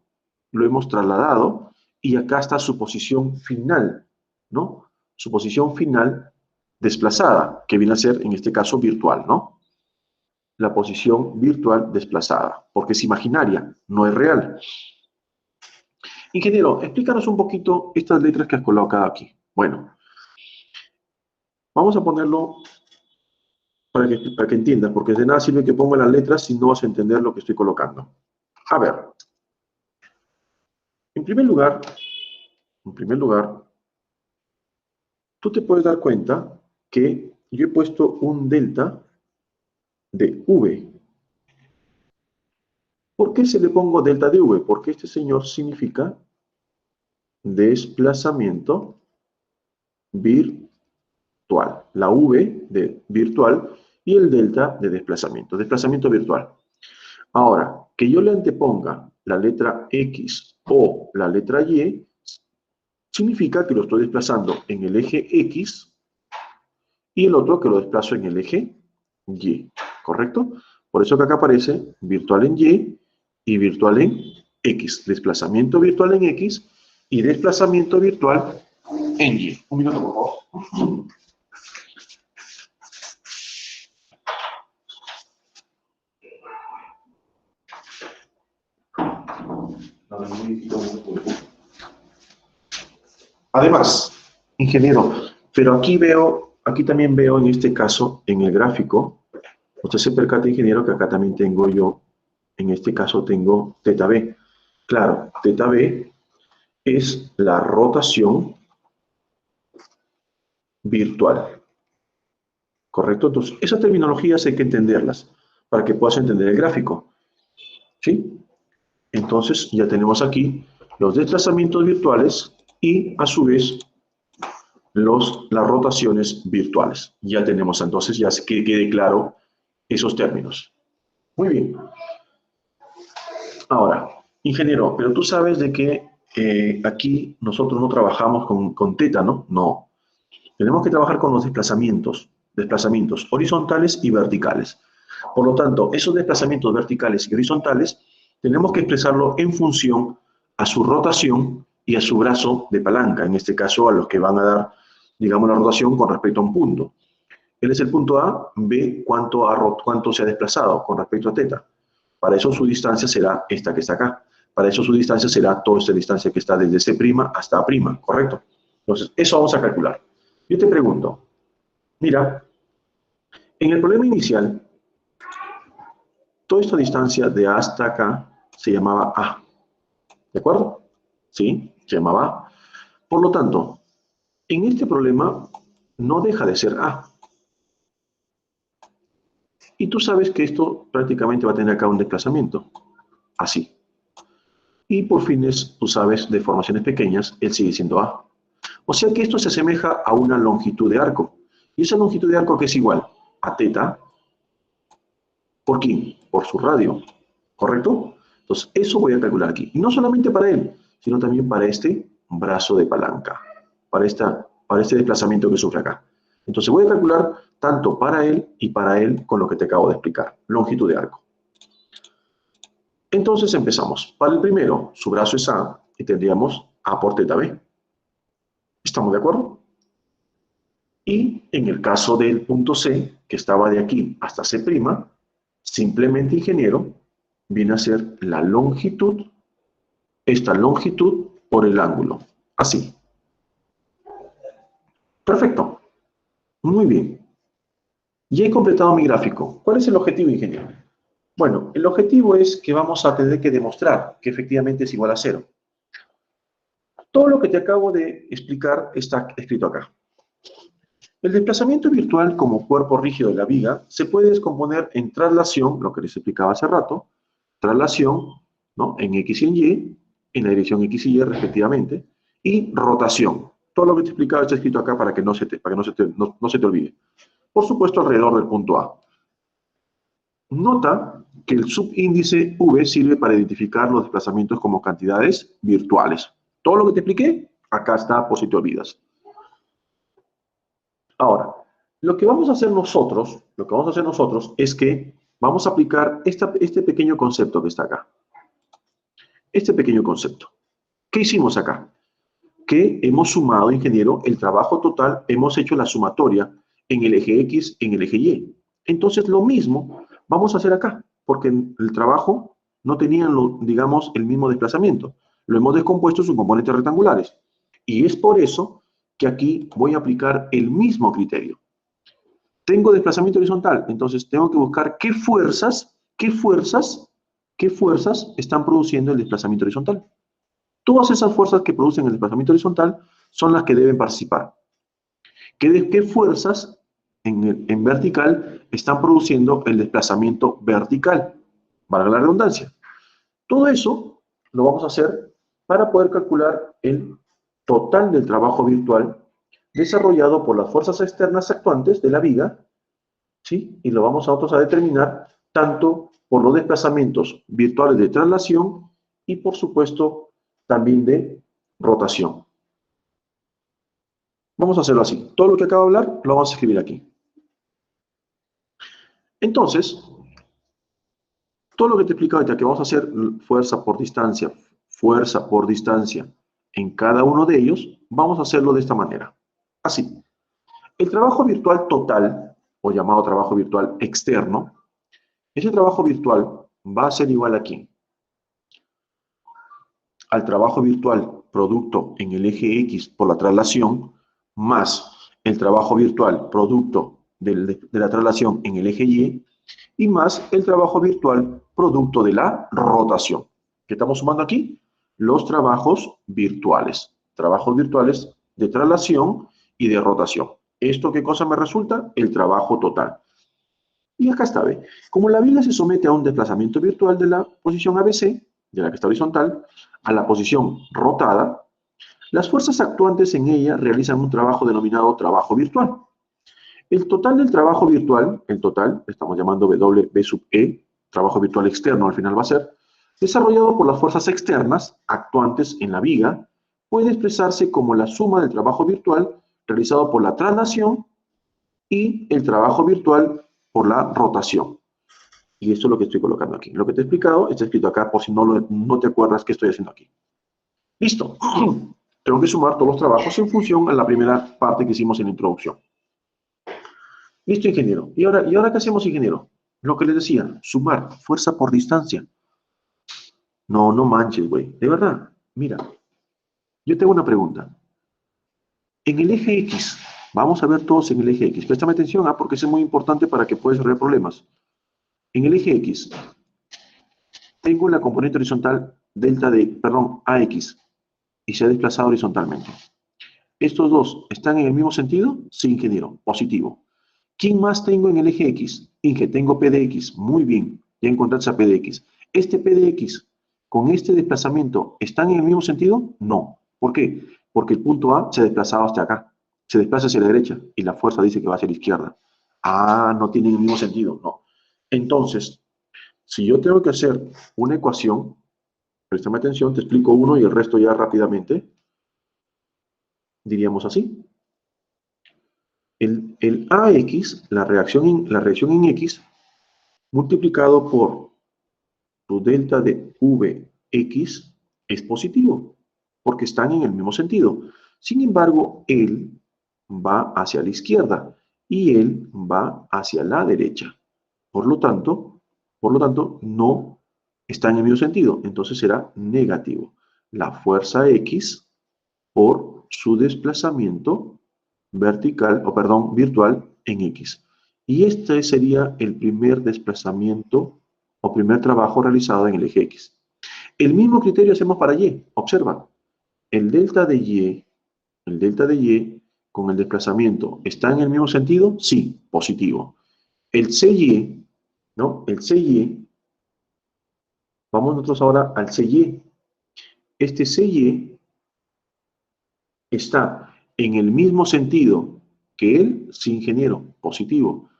lo hemos trasladado y acá está su posición final, ¿no? Su posición final desplazada, que viene a ser, en este caso, virtual, ¿no? La posición virtual desplazada, porque es imaginaria, no es real. Ingeniero, explícanos un poquito estas letras que has colocado aquí. Bueno, vamos a ponerlo para que entiendas, porque de nada sirve que ponga las letras si no vas a entender lo que estoy colocando. A ver, en primer lugar, tú te puedes dar cuenta que yo he puesto un delta de V. ¿Por qué se le pongo delta de V? Porque este señor significa desplazamiento virtual. La V de virtual y el delta de desplazamiento virtual. Ahora, que yo le anteponga la letra X o la letra Y, significa que lo estoy desplazando en el eje X y el otro que lo desplazo en el eje Y, ¿correcto? Por eso que acá aparece virtual en y virtual en X. Desplazamiento virtual en X y desplazamiento virtual en Y. Un minuto, por favor. Además, ingeniero, pero aquí también veo en este caso, en el gráfico, usted se percata, ingeniero, que acá también tengo yo, en este caso tengo teta B. Claro, teta B es la rotación virtual, ¿correcto? Entonces, esas terminologías hay que entenderlas para que puedas entender el gráfico, ¿sí? Entonces, ya tenemos aquí los desplazamientos virtuales y, a su vez, las rotaciones virtuales. Ya tenemos entonces, ya que quede claro esos términos. Muy bien. Ahora, ingeniero, pero tú sabes de que aquí nosotros no trabajamos con teta, ¿no? No. Tenemos que trabajar con los desplazamientos horizontales y verticales. Por lo tanto, esos desplazamientos verticales y horizontales tenemos que expresarlo en función a su rotación y a su brazo de palanca, en este caso a los que van a dar, digamos, la rotación con respecto a un punto. Él es el punto A, B, cuánto se ha desplazado con respecto a teta. Para eso su distancia será esta que está acá. Para eso su distancia será toda esta distancia que está desde C' hasta A', ¿correcto? Entonces, eso vamos a calcular. Yo te pregunto, mira, en el problema inicial, toda esta distancia de A hasta acá se llamaba A. ¿De acuerdo? ¿Sí? Se llamaba A. Por lo tanto, en este problema no deja de ser A. Y tú sabes que esto prácticamente va a tener acá un desplazamiento. Así. Y por fines, tú sabes, de formaciones pequeñas, él sigue siendo A. O sea que esto se asemeja a una longitud de arco. Y esa longitud de arco que es igual a teta, ¿por quién? Por su radio. ¿Correcto? Entonces, eso voy a calcular aquí. Y no solamente para él, sino también para este brazo de palanca, para este desplazamiento que sufre acá. Entonces, voy a calcular tanto para él y para él con lo que te acabo de explicar, longitud de arco. Entonces, empezamos. Para el primero, su brazo es A y tendríamos A por teta B. ¿Estamos de acuerdo? Y en el caso del punto C, que estaba de aquí hasta C', simplemente, ingeniero, viene a ser la longitud, esta longitud por el ángulo. Así. Perfecto. Muy bien. Ya he completado mi gráfico. ¿Cuál es el objetivo, ingeniero? Bueno, el objetivo es que vamos a tener que demostrar que efectivamente es igual a 0. Todo lo que te acabo de explicar está escrito acá. El desplazamiento virtual como cuerpo rígido de la viga se puede descomponer en traslación, lo que les explicaba hace rato, traslación, ¿no?, en X y en Y, en la dirección X y Y respectivamente, y rotación. Todo lo que te explicaba está escrito acá para que no se te olvide. Por supuesto, alrededor del punto A. Nota que el subíndice V sirve para identificar los desplazamientos como cantidades virtuales. Todo lo que te expliqué, acá está por si te olvidas. Ahora, lo que vamos a hacer nosotros, es que vamos a aplicar este pequeño concepto que está acá. Este pequeño concepto. ¿Qué hicimos acá? Que hemos sumado, ingeniero, el trabajo total, hemos hecho la sumatoria en el eje X, en el eje Y. Entonces, lo mismo vamos a hacer acá, porque el trabajo no tenía, digamos, el mismo desplazamiento. Lo hemos descompuesto en sus componentes rectangulares. Y es por eso que aquí voy a aplicar el mismo criterio. Tengo desplazamiento horizontal, entonces tengo que buscar qué fuerzas están produciendo el desplazamiento horizontal. Todas esas fuerzas que producen el desplazamiento horizontal son las que deben participar. ¿Qué fuerzas en vertical están produciendo el desplazamiento vertical? Valga la redundancia. Todo eso lo vamos a hacer para poder calcular el total del trabajo virtual desarrollado por las fuerzas externas actuantes de la viga, ¿sí? Y lo vamos nosotros a determinar tanto por los desplazamientos virtuales de traslación y, por supuesto, también de rotación. Vamos a hacerlo así. Todo lo que acabo de hablar lo vamos a escribir aquí. Entonces, todo lo que te he explicado ahorita, que vamos a hacer fuerza por distancia en cada uno de ellos, vamos a hacerlo de esta manera. Así. El trabajo virtual total, o llamado trabajo virtual externo, ese trabajo virtual va a ser igual aquí al trabajo virtual producto en el eje X por la traslación, más el trabajo virtual producto de la traslación en el eje Y más el trabajo virtual producto de la rotación. ¿Qué estamos sumando aquí? Los trabajos virtuales de traslación y de rotación. ¿Esto qué cosa me resulta? El trabajo total. Y acá está, ¿ve? Como la viga se somete a un desplazamiento virtual de la posición ABC, de la que está horizontal, a la posición rotada, las fuerzas actuantes en ella realizan un trabajo denominado trabajo virtual. El total del trabajo virtual, el total, estamos llamando W sub E, trabajo virtual externo al final va a ser, desarrollado por las fuerzas externas actuantes en la viga, puede expresarse como la suma del trabajo virtual realizado por la traslación y el trabajo virtual por la rotación. Y esto es lo que estoy colocando aquí. Lo que te he explicado está escrito acá por si no te acuerdas qué estoy haciendo aquí. Listo. Tengo que sumar todos los trabajos en función a la primera parte que hicimos en la introducción. Listo, ingeniero. ¿Y ahora qué hacemos, ingeniero? Lo que les decía, sumar fuerza por distancia. No, no manches, güey. De verdad, mira, yo tengo una pregunta. En el eje X, vamos a ver todos en el eje X. Préstame atención, porque eso es muy importante para que puedas resolver problemas. En el eje X, tengo la componente horizontal AX, y se ha desplazado horizontalmente. ¿Estos dos están en el mismo sentido? Sí, ingeniero, positivo. ¿Quién más tengo en el eje X? Inge, tengo P de X. Muy bien, ya encontraste a P de X. ¿Este P de X con este desplazamiento están en el mismo sentido? No. ¿Por qué? Porque el punto A se ha desplazado hasta acá. Se desplaza hacia la derecha y la fuerza dice que va hacia la izquierda. Ah, no tienen el mismo sentido. No. Entonces, si yo tengo que hacer una ecuación, préstame atención, te explico uno y el resto ya rápidamente. Diríamos así. El AX, la reacción en X, multiplicado por tu delta de Vx, es positivo, porque están en el mismo sentido. Sin embargo, él va hacia la izquierda y él va hacia la derecha. Por lo tanto, no está en el mismo sentido. Entonces será negativo. La fuerza X por su desplazamiento virtual en X. Y este sería el primer desplazamiento o primer trabajo realizado en el eje X. El mismo criterio hacemos para Y. Observa, el delta de Y con el desplazamiento, ¿está en el mismo sentido? Sí, positivo. El CY, ¿no? El CY, vamos nosotros ahora al CY. Este CY está en el mismo sentido que él, sí, ingeniero, positivo.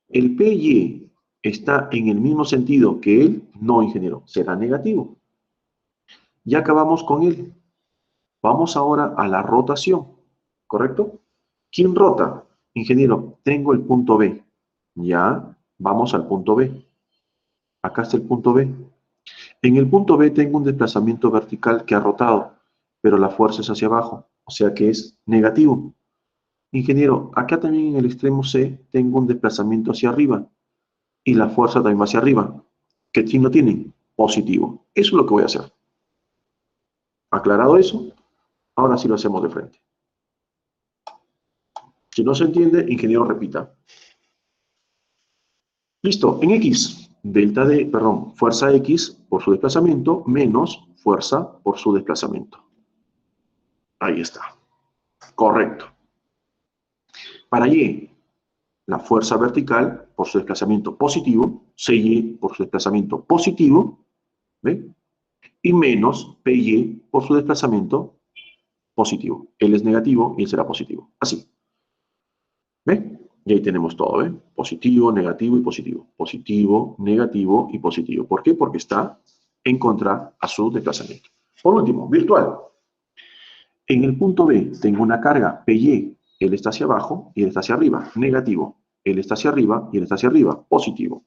El PY está en el mismo sentido que él, no, ingeniero, será negativo. Ya acabamos con él. Vamos ahora a la rotación, ¿correcto? ¿Quién rota? ingeniero, tengo el punto B. Ya, vamos al punto B. Acá está el punto B. En el punto B tengo un desplazamiento vertical que ha rotado, pero la fuerza es hacia abajo, o sea que es negativo. Ingeniero, acá también en el extremo C tengo un desplazamiento hacia arriba y la fuerza también va hacia arriba. ¿Qué signo tiene? Positivo. Eso es lo que voy a hacer. Aclarado eso, ahora sí lo hacemos de frente. Si no se entiende, ingeniero, repita. Listo, en X, fuerza X por su desplazamiento menos fuerza por su desplazamiento. Ahí está. Correcto. Para Y, la fuerza vertical por su desplazamiento positivo, CY por su desplazamiento positivo, ¿ve? Y menos PY por su desplazamiento positivo. Él es negativo y él será positivo. Así. ¿Ve? Y ahí tenemos todo, ¿ve? Positivo, negativo y positivo. Positivo, negativo y positivo. ¿Por qué? Porque está en contra a su desplazamiento. Por último, virtual. En el punto B tengo una carga PY. Él está hacia abajo y él está hacia arriba. Negativo. Él está hacia arriba y él está hacia arriba. Positivo.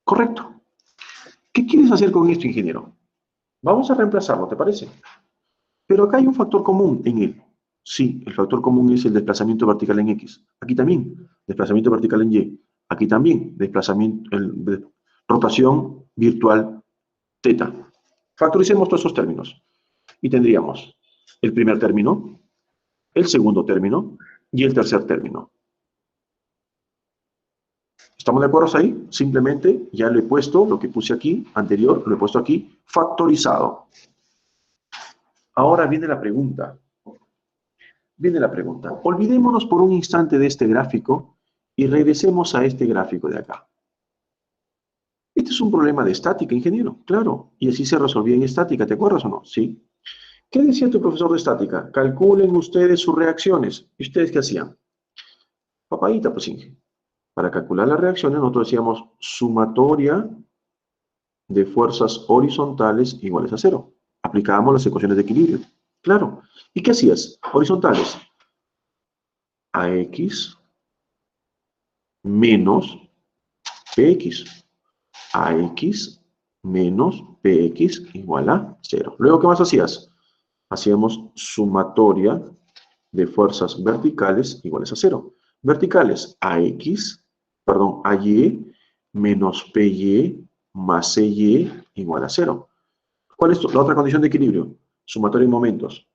Correcto. ¿Qué quieres hacer con esto, ingeniero? Vamos a reemplazarlo, ¿te parece? Pero acá hay un factor común en él. Sí, el factor común es el desplazamiento vertical en X. Aquí también, desplazamiento vertical en Y. Aquí también, rotación virtual teta. Factoricemos todos esos términos. Y tendríamos el primer término, el segundo término y el tercer término. ¿Estamos de acuerdo ahí? Simplemente ya lo he puesto, lo que puse aquí, anterior, lo he puesto aquí, factorizado. Ahora viene la pregunta. Olvidémonos por un instante de este gráfico y regresemos a este gráfico de acá. Este es un problema de estática, ingeniero, claro, y así se resolvía en estática, ¿te acuerdas o no? Sí. ¿Qué decía tu profesor de estática? Calculen ustedes sus reacciones. ¿Y ustedes qué hacían? Papadita, pues, Inge. Para calcular las reacciones nosotros decíamos sumatoria de fuerzas horizontales iguales a cero. Aplicábamos las ecuaciones de equilibrio. Claro. ¿Y qué hacías? Horizontales. AX menos PX. AX menos PX igual a 0. Luego, ¿qué más hacías? Hacíamos sumatoria de fuerzas verticales iguales a 0. Verticales, AY menos PY más CY igual a 0. ¿Cuál es la otra condición de equilibrio? Sumatoria de momentos.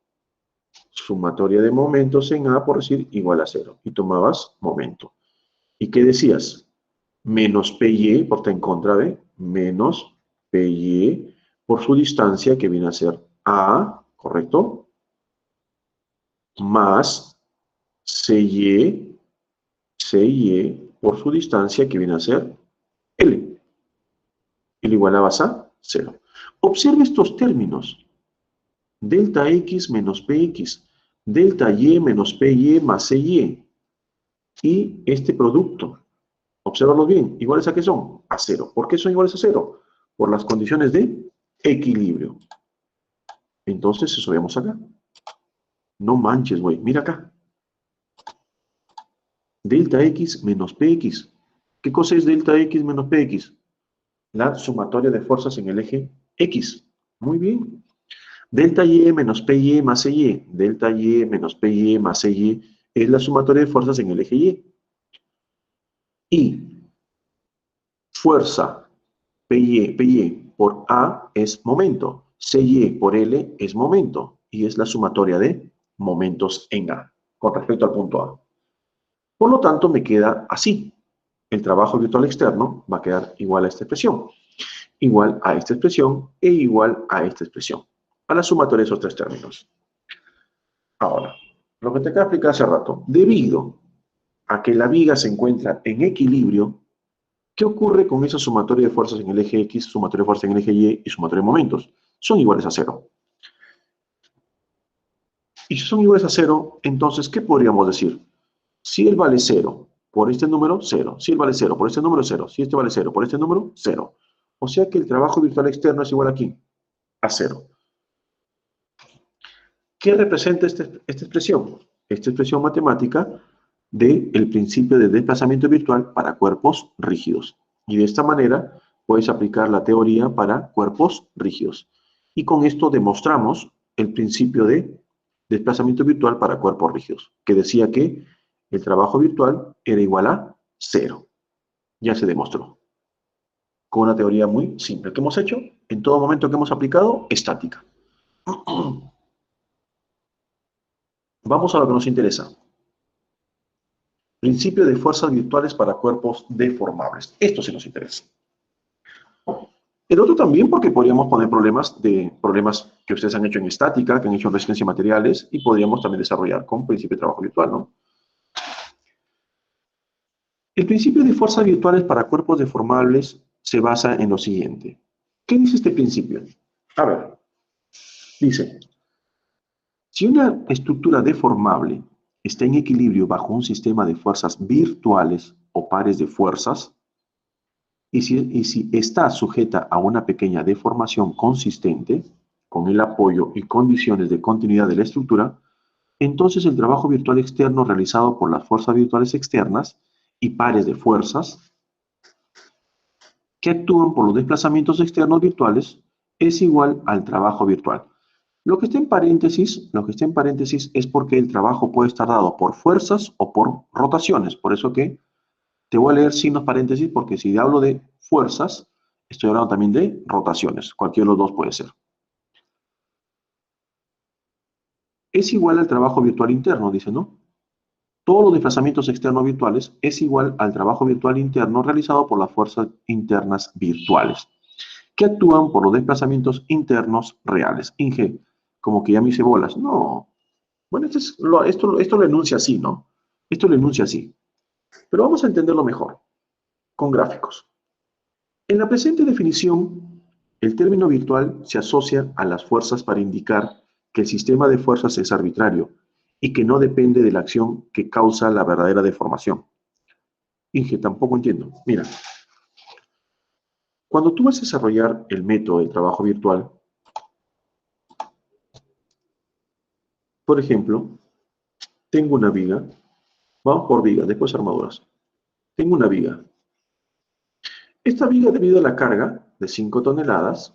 Sumatoria de momentos en A, por decir, igual a 0. Y tomabas momento. ¿Y qué decías? Menos PY, por estar en contra de, menos PY por su distancia, que viene a ser A, ¿correcto? Más CY por su distancia, que viene a ser L. Y lo igualabas a 0. Observe estos términos. Delta X menos PX. Delta Y menos PY más CY. Y este producto. Obsérvalos bien. ¿Iguales a qué son? A 0. ¿Por qué son iguales a 0? Por las condiciones de equilibrio. Entonces, eso vemos acá. No manches, güey. Mira acá. Delta X menos PX. ¿Qué cosa es delta X menos PX? La sumatoria de fuerzas en el eje X. Muy bien. Delta Y menos PY más CY. Delta Y menos PY más CY es la sumatoria de fuerzas en el eje Y. Y fuerza PY por A es momento. CY por L es momento. Y es la sumatoria de momentos en A con respecto al punto A. Por lo tanto, me queda así. El trabajo virtual externo va a quedar igual a esta expresión. Igual a esta expresión e igual a esta expresión. A la sumatoria de esos tres términos. Ahora, lo que te acabo de explicar hace rato. Debido a que la viga se encuentra en equilibrio, ¿qué ocurre con esa sumatoria de fuerzas en el eje X, sumatoria de fuerzas en el eje Y y sumatoria de momentos? Son iguales a 0. Y si son iguales a 0, entonces, ¿qué podríamos decir? Si él vale 0 por este número, 0. Si él vale 0 por este número, 0. Si este vale 0 por este número, 0. O sea que el trabajo virtual externo es igual aquí, a 0. ¿Qué representa esta expresión? Esta expresión matemática del principio de desplazamiento virtual para cuerpos rígidos. Y de esta manera puedes aplicar la teoría para cuerpos rígidos. Y con esto demostramos el principio de desplazamiento virtual para cuerpos rígidos, que decía que el trabajo virtual era igual a 0. Ya se demostró. Con una teoría muy simple. ¿Qué hemos hecho? En todo momento que hemos aplicado, estática. Vamos a lo que nos interesa. Principio de fuerzas virtuales para cuerpos deformables. Esto sí nos interesa. El otro también porque podríamos poner problemas que ustedes han hecho en estática, que han hecho en resistencia de materiales, y podríamos también desarrollar con principio de trabajo virtual, ¿no? El principio de fuerzas virtuales para cuerpos deformables se basa en lo siguiente. ¿Qué dice este principio? A ver, dice, si una estructura deformable está en equilibrio bajo un sistema de fuerzas virtuales o pares de fuerzas, y si está sujeta a una pequeña deformación consistente, con el apoyo y condiciones de continuidad de la estructura, entonces el trabajo virtual externo realizado por las fuerzas virtuales externas y pares de fuerzas que actúan por los desplazamientos externos virtuales es igual al trabajo virtual. Lo que está en paréntesis es porque el trabajo puede estar dado por fuerzas o por rotaciones. Por eso que te voy a leer signos paréntesis porque si hablo de fuerzas, estoy hablando también de rotaciones. Cualquiera de los dos puede ser. Es igual al trabajo virtual interno, dice, ¿no? Todos los desplazamientos externos virtuales es igual al trabajo virtual interno realizado por las fuerzas internas virtuales, que actúan por los desplazamientos internos reales. Inge, como que ya me hice bolas. No. Bueno, esto lo enuncia así, ¿no? Esto lo enuncia así. Pero vamos a entenderlo mejor, con gráficos. En la presente definición, el término virtual se asocia a las fuerzas para indicar que el sistema de fuerzas es arbitrario y que no depende de la acción que causa la verdadera deformación. Inge, tampoco entiendo. Mira, cuando tú vas a desarrollar el método de trabajo virtual, por ejemplo, tengo una viga, vamos por vigas, después armaduras. Tengo una viga. Esta viga, debido a la carga de 5 toneladas,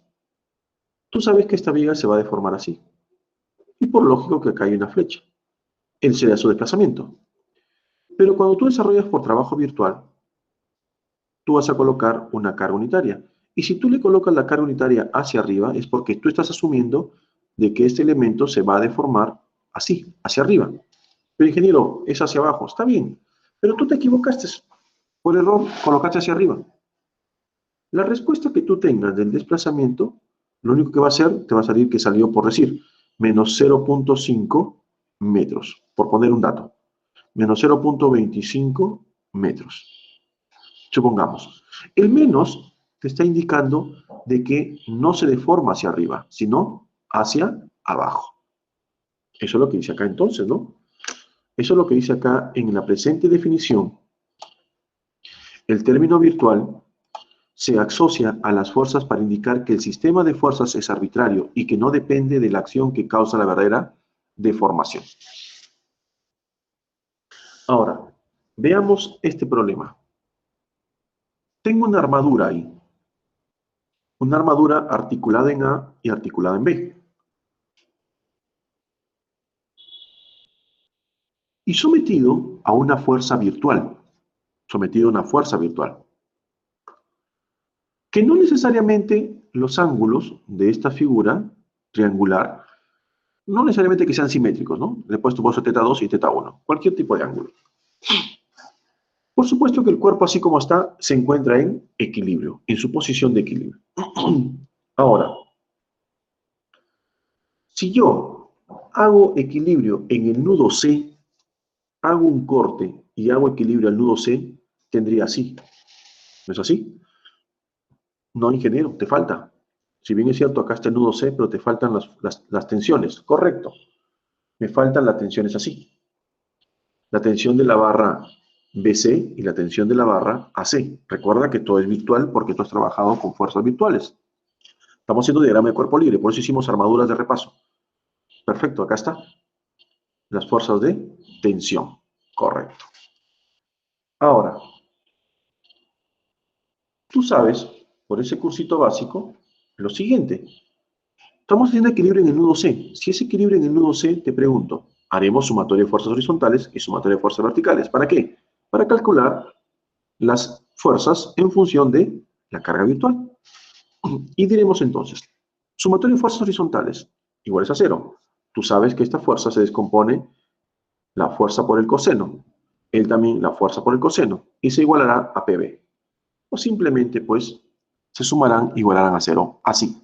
tú sabes que esta viga se va a deformar así. Y por lógico que acá hay una flecha. Él será su desplazamiento. Pero cuando tú desarrollas por trabajo virtual, tú vas a colocar una carga unitaria. Y si tú le colocas la carga unitaria hacia arriba, es porque tú estás asumiendo de que este elemento se va a deformar así, hacia arriba. Pero ingeniero, es hacia abajo. Está bien, pero tú te equivocaste. Por error, colocaste hacia arriba. La respuesta que tú tengas del desplazamiento, lo único que va a hacer, te va a salir que salió por decir, menos 0.5 metros, por poner un dato. Menos 0.25 metros. Supongamos. El menos te está indicando de que no se deforma hacia arriba, sino hacia abajo. Eso es lo que dice acá entonces, ¿no? Eso es lo que dice acá en la presente definición. El término virtual se asocia a las fuerzas para indicar que el sistema de fuerzas es arbitrario y que no depende de la acción que causa la verdadera deformación. Ahora, veamos este problema. Tengo una armadura ahí. Una armadura articulada en A y articulada en B. Y sometido a una fuerza virtual. Sometido a una fuerza virtual. Que no necesariamente los ángulos de esta figura triangular, no necesariamente que sean simétricos, ¿no? Le he puesto por eso θ2 y θ1, cualquier tipo de ángulo. Por supuesto que el cuerpo, así como está, se encuentra en equilibrio, en su posición de equilibrio. Ahora, si yo hago equilibrio en el nudo C, hago un corte y hago equilibrio al nudo C, tendría así. ¿No es así? No, ingeniero, te falta. Si bien es cierto, acá está el nudo C, pero te faltan las tensiones. Correcto. Me faltan las tensiones así. La tensión de la barra BC y la tensión de la barra AC. Recuerda que todo es virtual porque tú has trabajado con fuerzas virtuales. Estamos haciendo diagrama de cuerpo libre, por eso hicimos armaduras de repaso. Perfecto, acá está. Las fuerzas de tensión. Correcto. Ahora, tú sabes, por ese cursito básico, lo siguiente. Estamos haciendo equilibrio en el nudo C. Si es equilibrio en el nudo C, te pregunto, haremos sumatoria de fuerzas horizontales y sumatoria de fuerzas verticales. ¿Para qué? Para calcular las fuerzas en función de la carga virtual. Y diremos entonces, sumatoria de fuerzas horizontales iguales a 0. Tú sabes que esta fuerza se descompone la fuerza por el coseno, él también la fuerza por el coseno, y se igualará a PB. O simplemente, pues, se sumarán, igualarán a 0, así.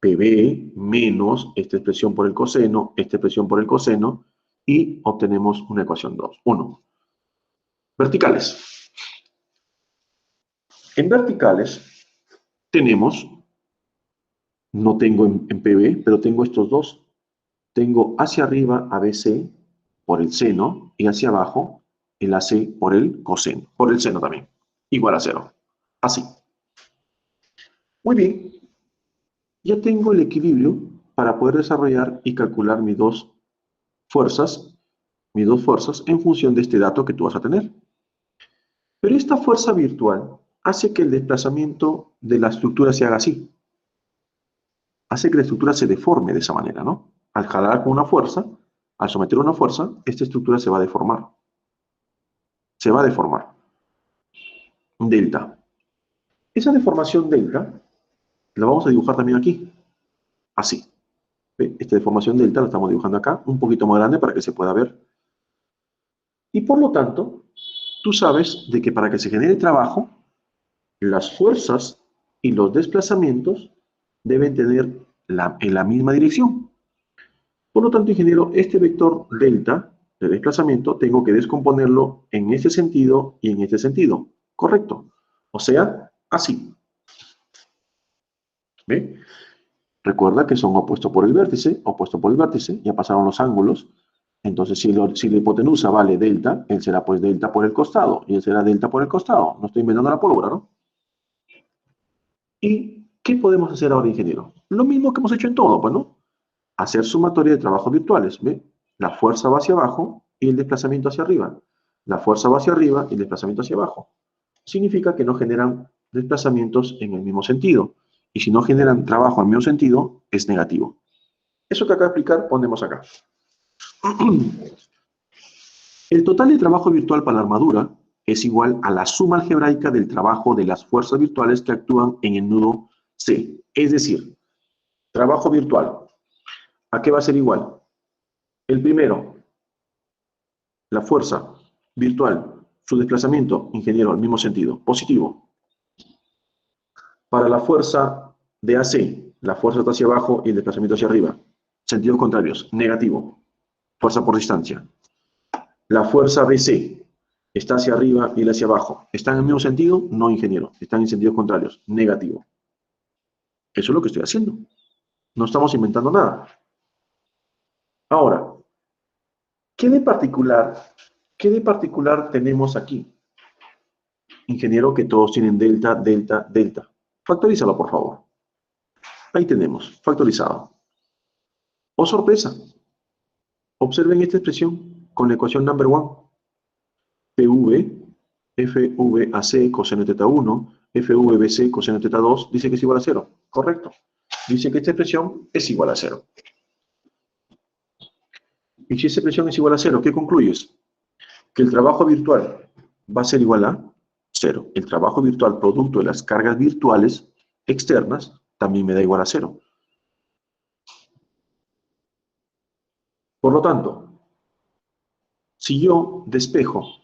PB menos esta expresión por el coseno, esta expresión por el coseno, y obtenemos una ecuación 2. 1. Verticales. En verticales tenemos, no tengo en PB, pero tengo estos dos. Tengo hacia arriba ABC por el seno y hacia abajo el AC por el coseno, por el seno también, igual a 0. Así. Muy bien. Ya tengo el equilibrio para poder desarrollar y calcular mis dos fuerzas en función de este dato que tú vas a tener. Pero esta fuerza virtual hace que el desplazamiento de la estructura se haga así. Hace que la estructura se deforme de esa manera, ¿no? Al jalar con una fuerza, al someter una fuerza, esta estructura se va a deformar. Se va a deformar. Delta. Esa deformación delta la vamos a dibujar también aquí. Así. ¿Ve? Esta deformación delta la estamos dibujando acá, un poquito más grande para que se pueda ver. Y por lo tanto, tú sabes de que para que se genere trabajo, las fuerzas y los desplazamientos deben tener en la misma dirección. Por lo tanto, ingeniero, este vector delta de desplazamiento tengo que descomponerlo en este sentido y en este sentido. ¿Correcto? O sea, así. ¿Ve? Recuerda que son opuestos por el vértice, ya pasaron los ángulos. Entonces, si la hipotenusa vale delta, él será pues delta por el costado, y él será delta por el costado. No estoy inventando la pólvora, ¿no? ¿Y qué podemos hacer ahora, ingeniero? Lo mismo que hemos hecho en todo, pues, ¿no? Hacer sumatoria de trabajos virtuales, ¿ve? La fuerza va hacia abajo y el desplazamiento hacia arriba. La fuerza va hacia arriba y el desplazamiento hacia abajo. Significa que no generan desplazamientos en el mismo sentido. Y si no generan trabajo en el mismo sentido, es negativo. Eso que acabo de explicar, ponemos acá. El total de trabajo virtual para la armadura es igual a la suma algebraica del trabajo de las fuerzas virtuales que actúan en el nudo C. Es decir, trabajo virtual. ¿A qué va a ser igual? El primero, la fuerza virtual, su desplazamiento, ingeniero, al mismo sentido, positivo. Para la fuerza de AC, la fuerza está hacia abajo y el desplazamiento hacia arriba. Sentidos contrarios, negativo. Fuerza por distancia. La fuerza BC está hacia arriba y el hacia abajo. ¿Están en el mismo sentido? No, ingeniero. Están en sentidos contrarios, negativo. Eso es lo que estoy haciendo. No estamos inventando nada. Ahora, ¿qué de particular tenemos aquí? Ingeniero, que todos tienen delta, delta, delta. Factorízalo, por favor. Ahí tenemos, factorizado. ¡Oh, sorpresa! Observen esta expresión con la ecuación number one. PV, FVAC coseno de teta 1, FVBC coseno de teta 2, dice que es igual a 0. Correcto. Dice que esta expresión es igual a 0. Y si esta expresión es igual a 0, ¿qué concluyes? Que el trabajo virtual va a ser igual a 0. El trabajo virtual producto de las cargas virtuales externas también me da igual a 0. Por lo tanto, si yo despejo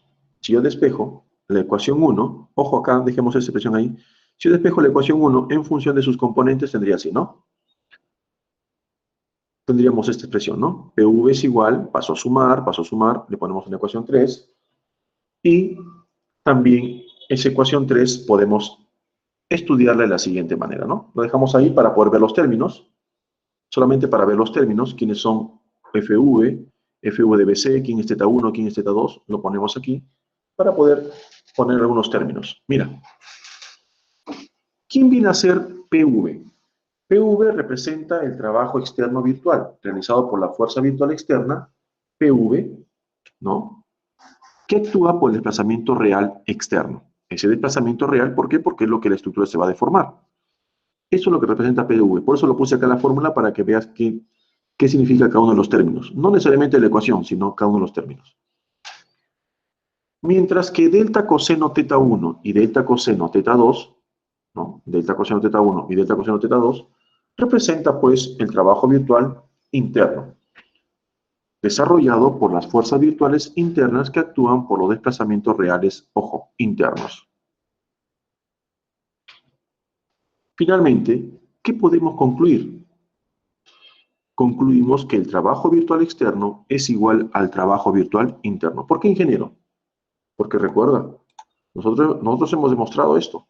la ecuación 1, ojo acá, dejemos esa expresión ahí, si yo despejo la ecuación 1 en función de sus componentes, tendría así, ¿no? Tendríamos esta expresión, ¿no? PV es igual, paso a sumar, le ponemos una ecuación 3, y también esa ecuación 3 podemos estudiarla de la siguiente manera, ¿no? Lo dejamos ahí para poder ver los términos, solamente para ver los términos, quiénes son FV, FV de BC, quién es teta 1, quién es teta 2, lo ponemos aquí, para poder poner algunos términos. Mira, ¿quién viene a ser PV? PV representa el trabajo externo virtual, realizado por la fuerza virtual externa, PV, ¿no? que actúa por el desplazamiento real externo. Ese desplazamiento real, ¿por qué? Porque es lo que la estructura se va a deformar. Eso es lo que representa PdV. Por eso lo puse acá en la fórmula para que veas qué significa cada uno de los términos. No necesariamente la ecuación, sino cada uno de los términos. Mientras que delta coseno teta 1 y delta coseno teta 2, ¿no? Delta coseno teta 1 y delta coseno teta 2, representa pues el trabajo virtual interno, desarrollado por las fuerzas virtuales internas que actúan por los desplazamientos reales, ojo, internos. Finalmente, ¿qué podemos concluir? Concluimos que el trabajo virtual externo es igual al trabajo virtual interno. ¿Por qué, ingeniero? Porque recuerda, nosotros hemos demostrado esto.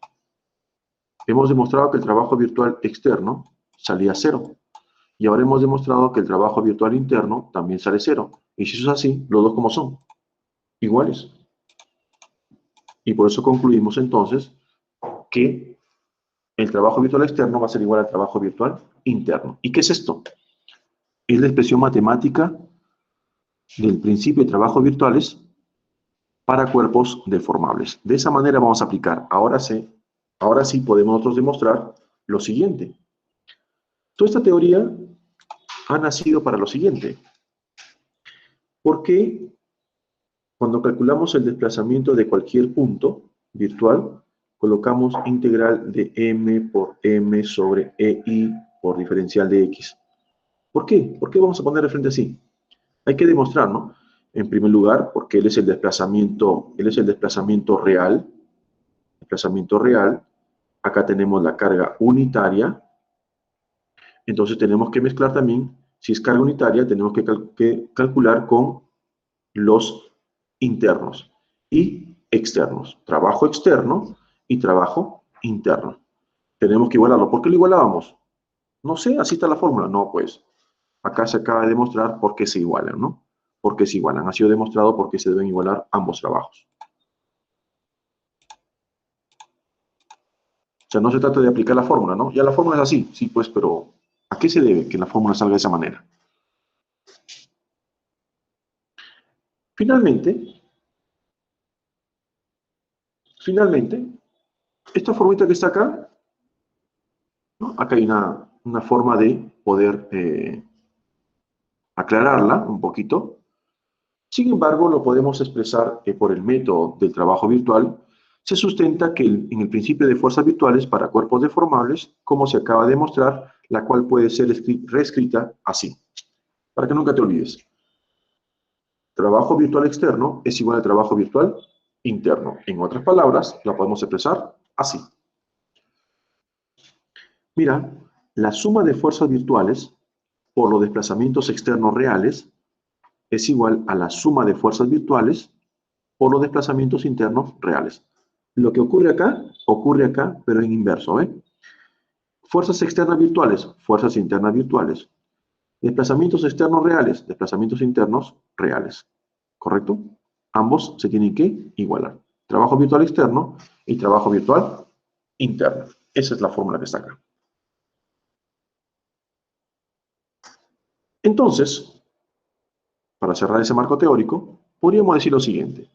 Hemos demostrado que el trabajo virtual externo salía cero. Y ahora hemos demostrado que el trabajo virtual interno también sale cero. Y si eso es así, los dos como son, iguales. Y por eso concluimos entonces que el trabajo virtual externo va a ser igual al trabajo virtual interno. ¿Y qué es esto? Es la expresión matemática del principio de trabajos virtuales para cuerpos deformables. De esa manera vamos a aplicar. Ahora sí podemos nosotros demostrar lo siguiente. Toda esta teoría ha nacido para lo siguiente. ¿Por qué cuando calculamos el desplazamiento de cualquier punto virtual, colocamos integral de m por m sobre ei por diferencial de x? ¿Por qué? ¿Por qué vamos a poner de frente así? Hay que demostrar, ¿no? En primer lugar, porque él es el desplazamiento real. Desplazamiento real. Acá tenemos la carga unitaria. Entonces tenemos que mezclar también, si es carga unitaria, tenemos que calcular con los internos y externos. Trabajo externo y trabajo interno. Tenemos que igualarlo. ¿Por qué lo igualábamos? No sé, así está la fórmula. No, pues acá se acaba de demostrar por qué se igualan, ¿no? Por qué se igualan. Ha sido demostrado por qué se deben igualar ambos trabajos. O sea, no se trata de aplicar la fórmula, ¿no? Ya la fórmula es así, sí, pues, pero ¿a qué se debe que la fórmula salga de esa manera? Finalmente, esta formita que está acá, ¿no? Acá hay una forma de poder aclararla un poquito. Sin embargo, lo podemos expresar por el método del trabajo virtual. Se sustenta que en el principio de fuerzas virtuales para cuerpos deformables, como se acaba de demostrar, la cual puede ser reescrita así, para que nunca te olvides. Trabajo virtual externo es igual a trabajo virtual interno. En otras palabras, la podemos expresar así. Mira, la suma de fuerzas virtuales por los desplazamientos externos reales es igual a la suma de fuerzas virtuales por los desplazamientos internos reales. Lo que ocurre acá, pero en inverso, ¿eh? Fuerzas externas virtuales, fuerzas internas virtuales. Desplazamientos externos reales, desplazamientos internos reales. ¿Correcto? Ambos se tienen que igualar. Trabajo virtual externo y trabajo virtual interno. Esa es la fórmula que está acá. Entonces, para cerrar ese marco teórico, podríamos decir lo siguiente.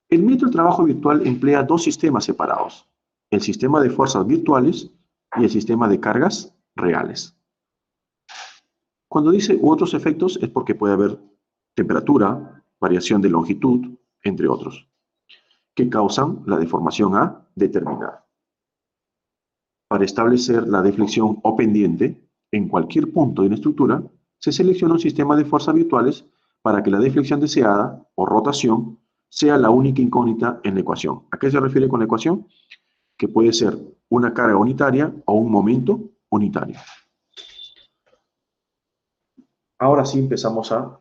El método de trabajo virtual emplea dos sistemas separados, el sistema de fuerzas virtuales y el sistema de cargas reales. Cuando dice u otros efectos es porque puede haber temperatura, variación de longitud, entre otros, que causan la deformación a determinar. Para establecer la deflexión o pendiente en cualquier punto de la estructura, se selecciona un sistema de fuerzas virtuales para que la deflexión deseada o rotación sea la única incógnita en la ecuación. ¿A qué se refiere con la ecuación? Que puede ser una carga unitaria o un momento unitario. Ahora sí empezamos a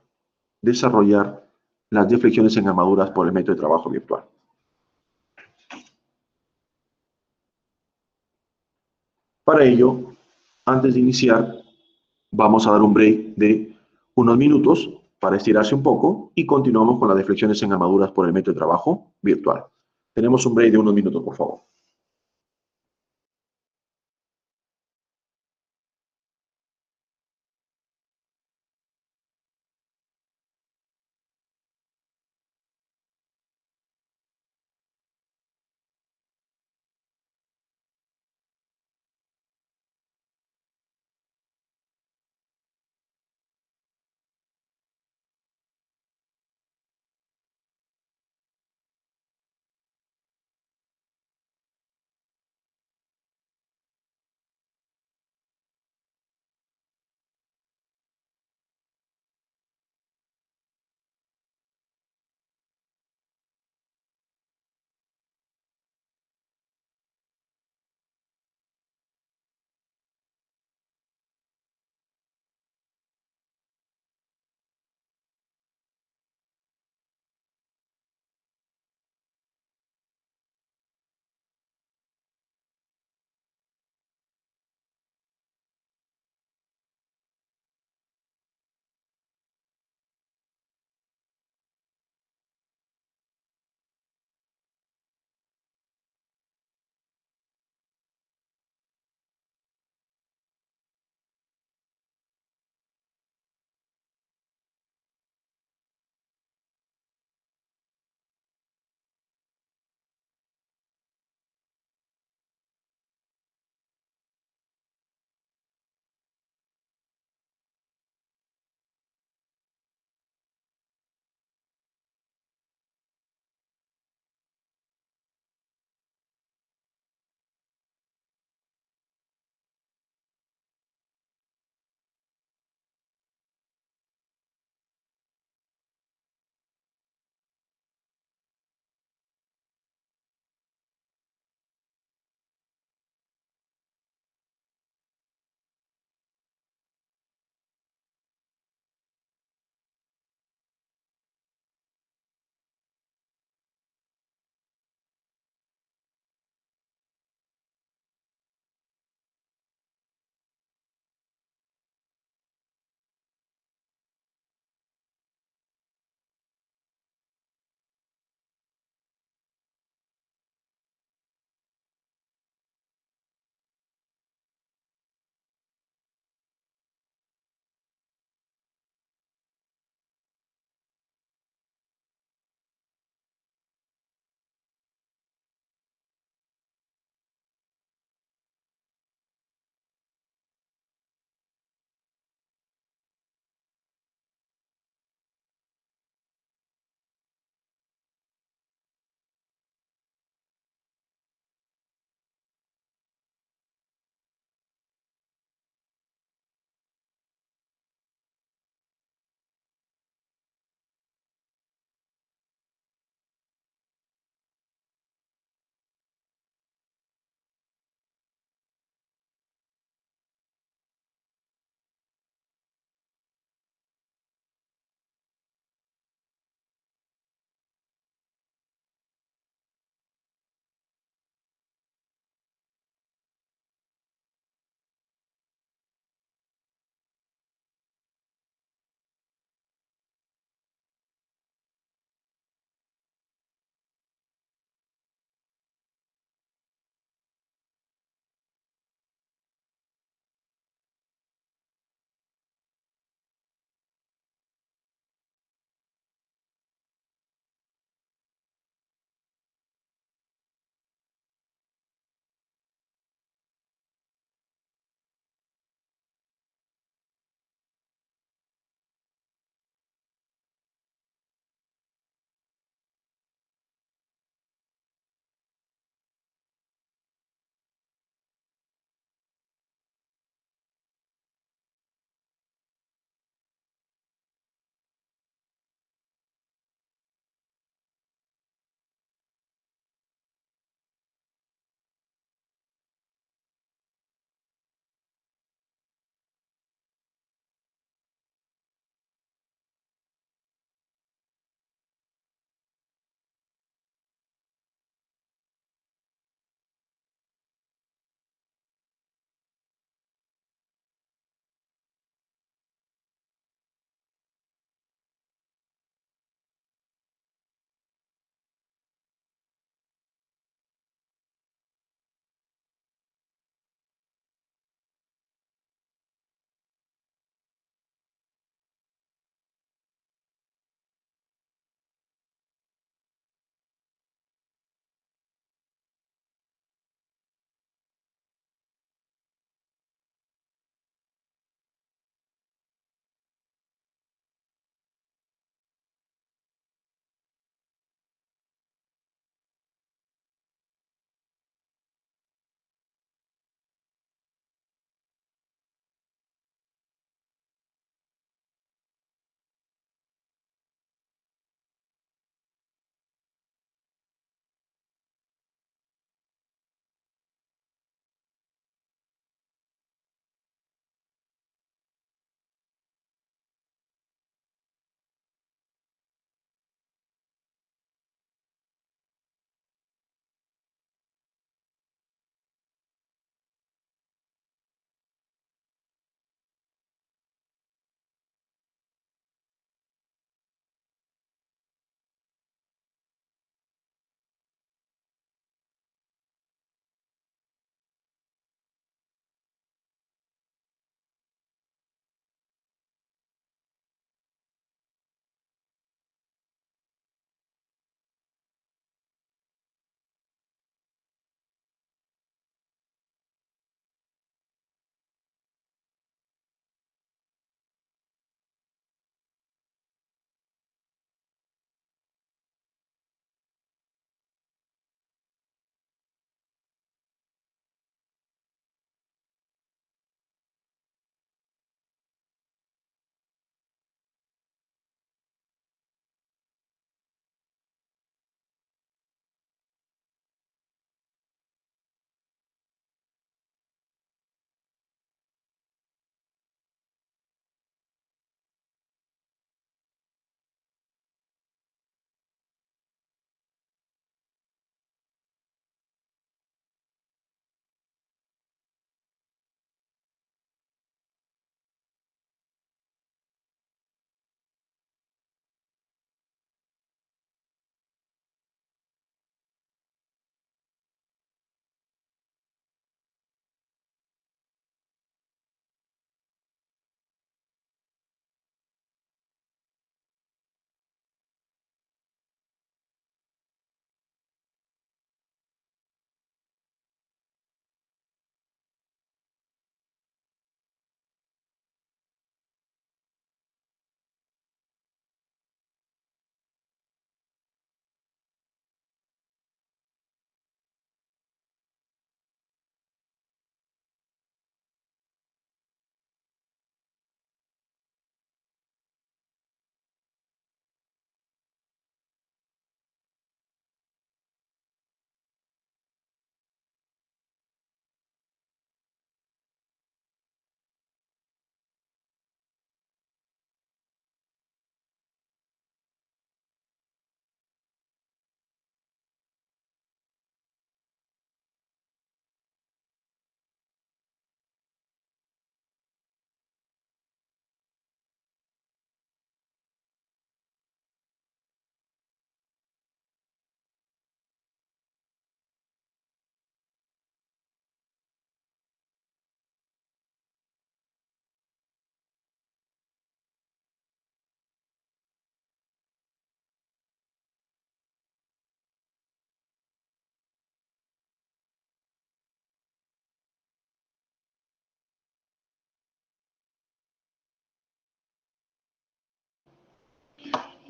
desarrollar las deflexiones en armaduras por el método de trabajo virtual. Para ello, antes de iniciar, vamos a dar un break de unos minutos para estirarse un poco y continuamos con las deflexiones en armaduras por el método de trabajo virtual. Tenemos un break de unos minutos, por favor.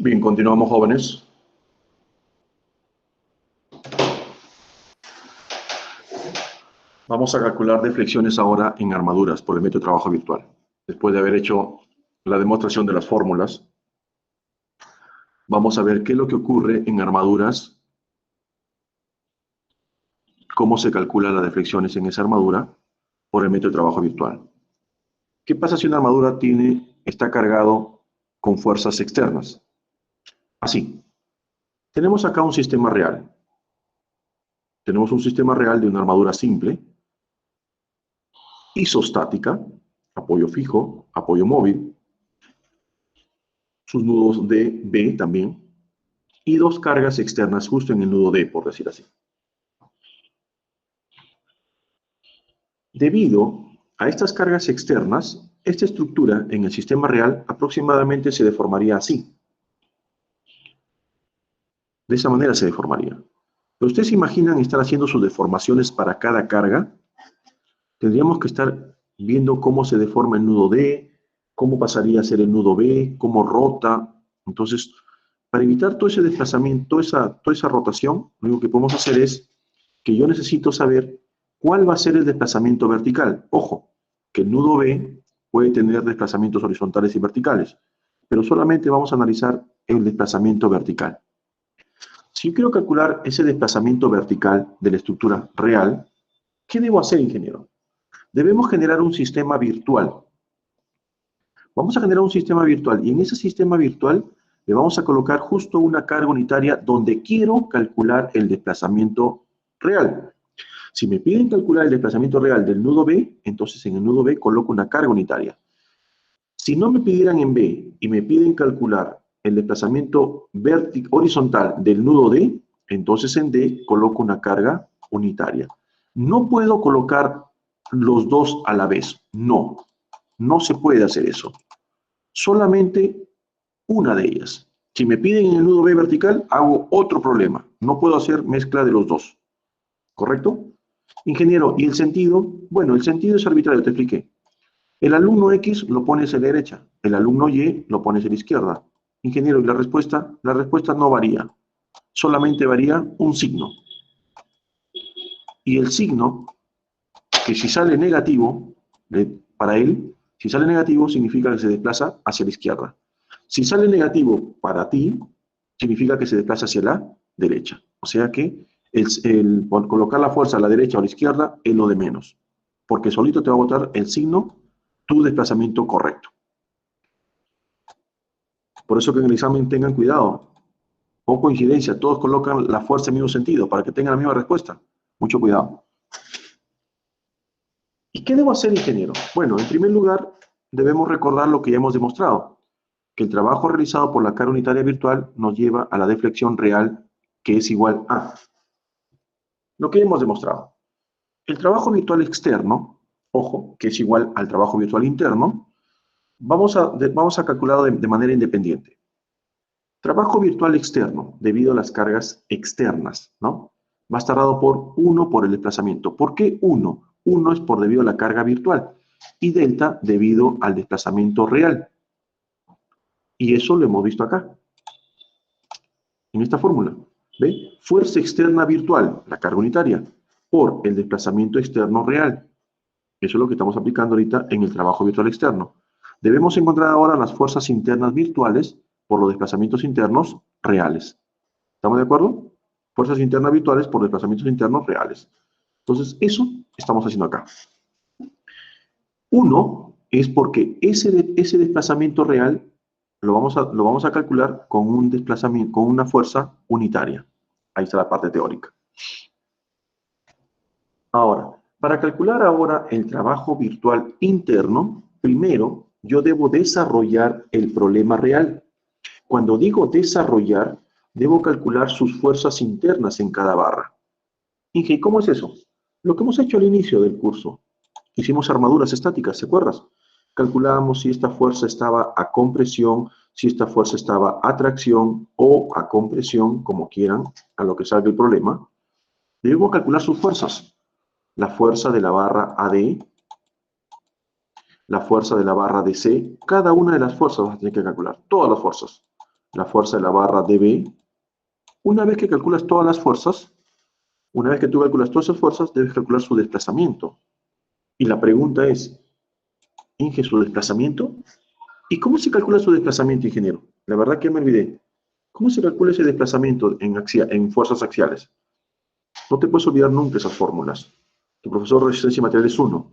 Bien, continuamos, jóvenes. Vamos a calcular deflexiones ahora en armaduras por el método de trabajo virtual. Después de haber hecho la demostración de las fórmulas, vamos a ver qué es lo que ocurre en armaduras, cómo se calculan las deflexiones en esa armadura por el método de trabajo virtual. ¿Qué pasa si una armadura está cargado con fuerzas externas? Así. Tenemos acá un sistema real. Tenemos un sistema real de una armadura simple, isostática, apoyo fijo, apoyo móvil, sus nudos D, B también, y dos cargas externas justo en el nudo D, por decir así. Debido a estas cargas externas, esta estructura en el sistema real aproximadamente se deformaría así. De esa manera se deformaría. ¿Pero ustedes se imaginan estar haciendo sus deformaciones para cada carga? Tendríamos que estar viendo cómo se deforma el nudo D, cómo pasaría a ser el nudo B, cómo rota. Entonces, para evitar todo ese desplazamiento, toda esa rotación, lo único que podemos hacer es que yo necesito saber cuál va a ser el desplazamiento vertical. Ojo, que el nudo B puede tener desplazamientos horizontales y verticales, pero solamente vamos a analizar el desplazamiento vertical. Si yo quiero calcular ese desplazamiento vertical de la estructura real, ¿qué debo hacer, ingeniero? Debemos generar un sistema virtual. Vamos a generar un sistema virtual y en ese sistema virtual le vamos a colocar justo una carga unitaria donde quiero calcular el desplazamiento real. Si me piden calcular el desplazamiento real del nudo B, entonces en el nudo B coloco una carga unitaria. Si no me pidieran en B y me piden calcular el desplazamiento horizontal del nudo D, entonces en D coloco una carga unitaria. No puedo colocar los dos a la vez. No, no se puede hacer eso. Solamente una de ellas. Si me piden en el nudo B vertical, hago otro problema. No puedo hacer mezcla de los dos. ¿Correcto? Ingeniero, ¿y el sentido? Bueno, el sentido es arbitrario, te expliqué. El alumno X lo pones a la derecha, el alumno Y lo pones a la izquierda. Ingeniero, ¿y la respuesta? La respuesta no varía. Solamente varía un signo. Y el signo, que si sale negativo, para él, si sale negativo significa que se desplaza hacia la izquierda. Si sale negativo para ti, significa que se desplaza hacia la derecha. O sea que por colocar la fuerza a la derecha o a la izquierda es lo de menos. Porque solito te va a botar el signo, tu desplazamiento correcto. Por eso que en el examen tengan cuidado. O coincidencia, todos colocan la fuerza en el mismo sentido para que tengan la misma respuesta. Mucho cuidado. ¿Y qué debo hacer, ingeniero? Bueno, en primer lugar, debemos recordar lo que ya hemos demostrado, que el trabajo realizado por la carga unitaria virtual nos lleva a la deflexión real, que es igual a lo que hemos demostrado. El trabajo virtual externo, ojo, que es igual al trabajo virtual interno, vamos a calcularlo de manera independiente. Trabajo virtual externo, debido a las cargas externas, ¿no? Va a estar dado por 1 por el desplazamiento. ¿Por qué 1? 1 es por debido a la carga virtual y delta debido al desplazamiento real. Y eso lo hemos visto acá, en esta fórmula. ¿Ve? Fuerza externa virtual, la carga unitaria, por el desplazamiento externo real. Eso es lo que estamos aplicando ahorita en el trabajo virtual externo. Debemos encontrar ahora las fuerzas internas virtuales por los desplazamientos internos reales. ¿Estamos de acuerdo? Fuerzas internas virtuales por desplazamientos internos reales. Entonces, eso estamos haciendo acá. 1 es porque ese desplazamiento real lo vamos a calcular con un desplazamiento, con una fuerza unitaria. Ahí está la parte teórica. Ahora, para calcular ahora el trabajo virtual interno, primero yo debo desarrollar el problema real. Cuando digo desarrollar, debo calcular sus fuerzas internas en cada barra. Inge, ¿cómo es eso? Lo que hemos hecho al inicio del curso. Hicimos armaduras estáticas, ¿te acuerdas? Calculábamos si esta fuerza estaba a compresión, si esta fuerza estaba a tracción o a compresión, como quieran, a lo que salga el problema. Debemos calcular sus fuerzas. La fuerza de la barra AD, la fuerza de la barra DC, cada una de las fuerzas vas a tener que calcular, todas las fuerzas. la fuerza de la barra dB. Una vez que calculas todas las fuerzas, una vez que tú calculas todas esas fuerzas, debes calcular su desplazamiento. Y la pregunta es, ¿Inge su desplazamiento? ¿Y cómo se calcula su desplazamiento, ingeniero? La verdad que me olvidé. ¿Cómo se calcula ese desplazamiento en fuerzas axiales? No te puedes olvidar nunca esas fórmulas. Tu profesor de resistencia y materiales 1.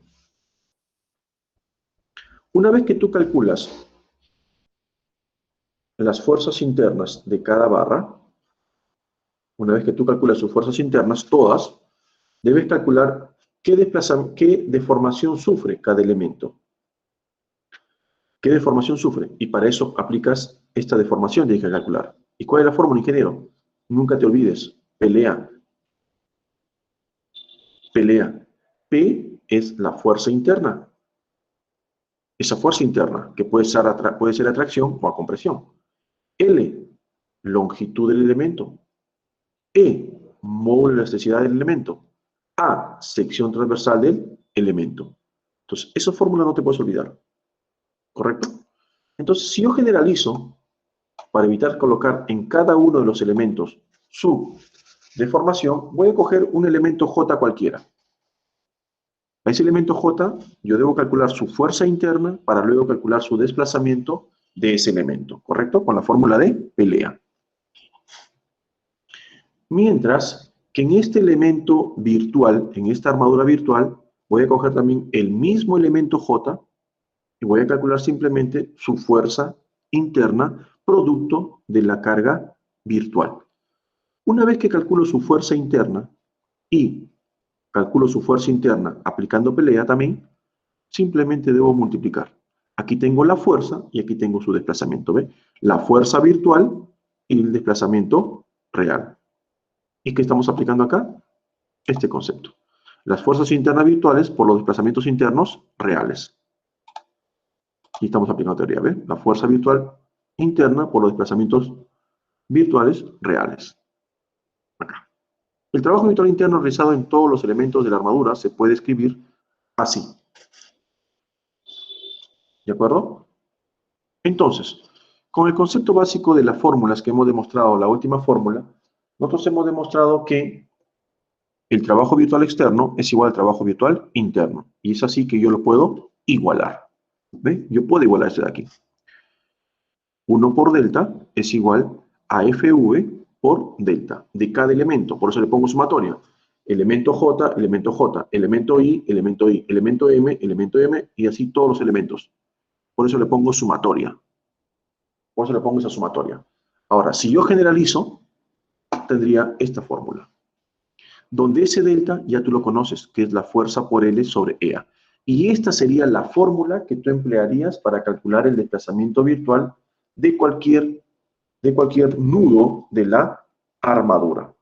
Una vez que tú calculas las fuerzas internas de cada barra, una vez que tú calculas sus fuerzas internas, todas, debes calcular qué deformación sufre cada elemento. ¿Qué deformación sufre? Y para eso aplicas esta deformación, tienes que calcular. ¿Y cuál es la fórmula, ingeniero? Nunca te olvides. Pelea. Pelea. P es la fuerza interna. Esa fuerza interna, que puede ser atracción o a compresión. L, longitud del elemento. E, módulo de elasticidad del elemento. A, sección transversal del elemento. Entonces, esa fórmula no te puedes olvidar. ¿Correcto? Entonces, si yo generalizo, para evitar colocar en cada uno de los elementos su deformación, voy a coger un elemento J cualquiera. A ese elemento J, yo debo calcular su fuerza interna para luego calcular su desplazamiento de ese elemento, ¿correcto? Con la fórmula de pelea. Mientras que en este elemento virtual, en esta armadura virtual, voy a coger también el mismo elemento J y voy a calcular simplemente su fuerza interna producto de la carga virtual. Una vez que calculo su fuerza interna y calculo su fuerza interna aplicando pelea también, simplemente debo multiplicar. Aquí tengo la fuerza y aquí tengo su desplazamiento, ¿ve? La fuerza virtual y el desplazamiento real. ¿Y qué estamos aplicando acá? Este concepto. Las fuerzas internas virtuales por los desplazamientos internos reales. Y estamos aplicando teoría, ¿ve? La fuerza virtual interna por los desplazamientos virtuales reales. Acá. El trabajo virtual interno realizado en todos los elementos de la armadura se puede escribir así. ¿De acuerdo? Entonces, con el concepto básico de las fórmulas que hemos demostrado, la última fórmula, nosotros hemos demostrado que el trabajo virtual externo es igual al trabajo virtual interno. Y es así que yo lo puedo igualar. ¿Ve? Yo puedo igualar este de aquí. 1 por delta es igual a FV por delta de cada elemento. Por eso le pongo sumatoria. Elemento J, elemento J, elemento I, elemento I, elemento M, y así todos los elementos. Por eso le pongo sumatoria. Por eso le pongo esa sumatoria. Ahora, si yo generalizo, tendría esta fórmula. Donde ese delta ya tú lo conoces, que es la fuerza por L sobre EA. Y esta sería la fórmula que tú emplearías para calcular el desplazamiento virtual de cualquier nudo de la armadura.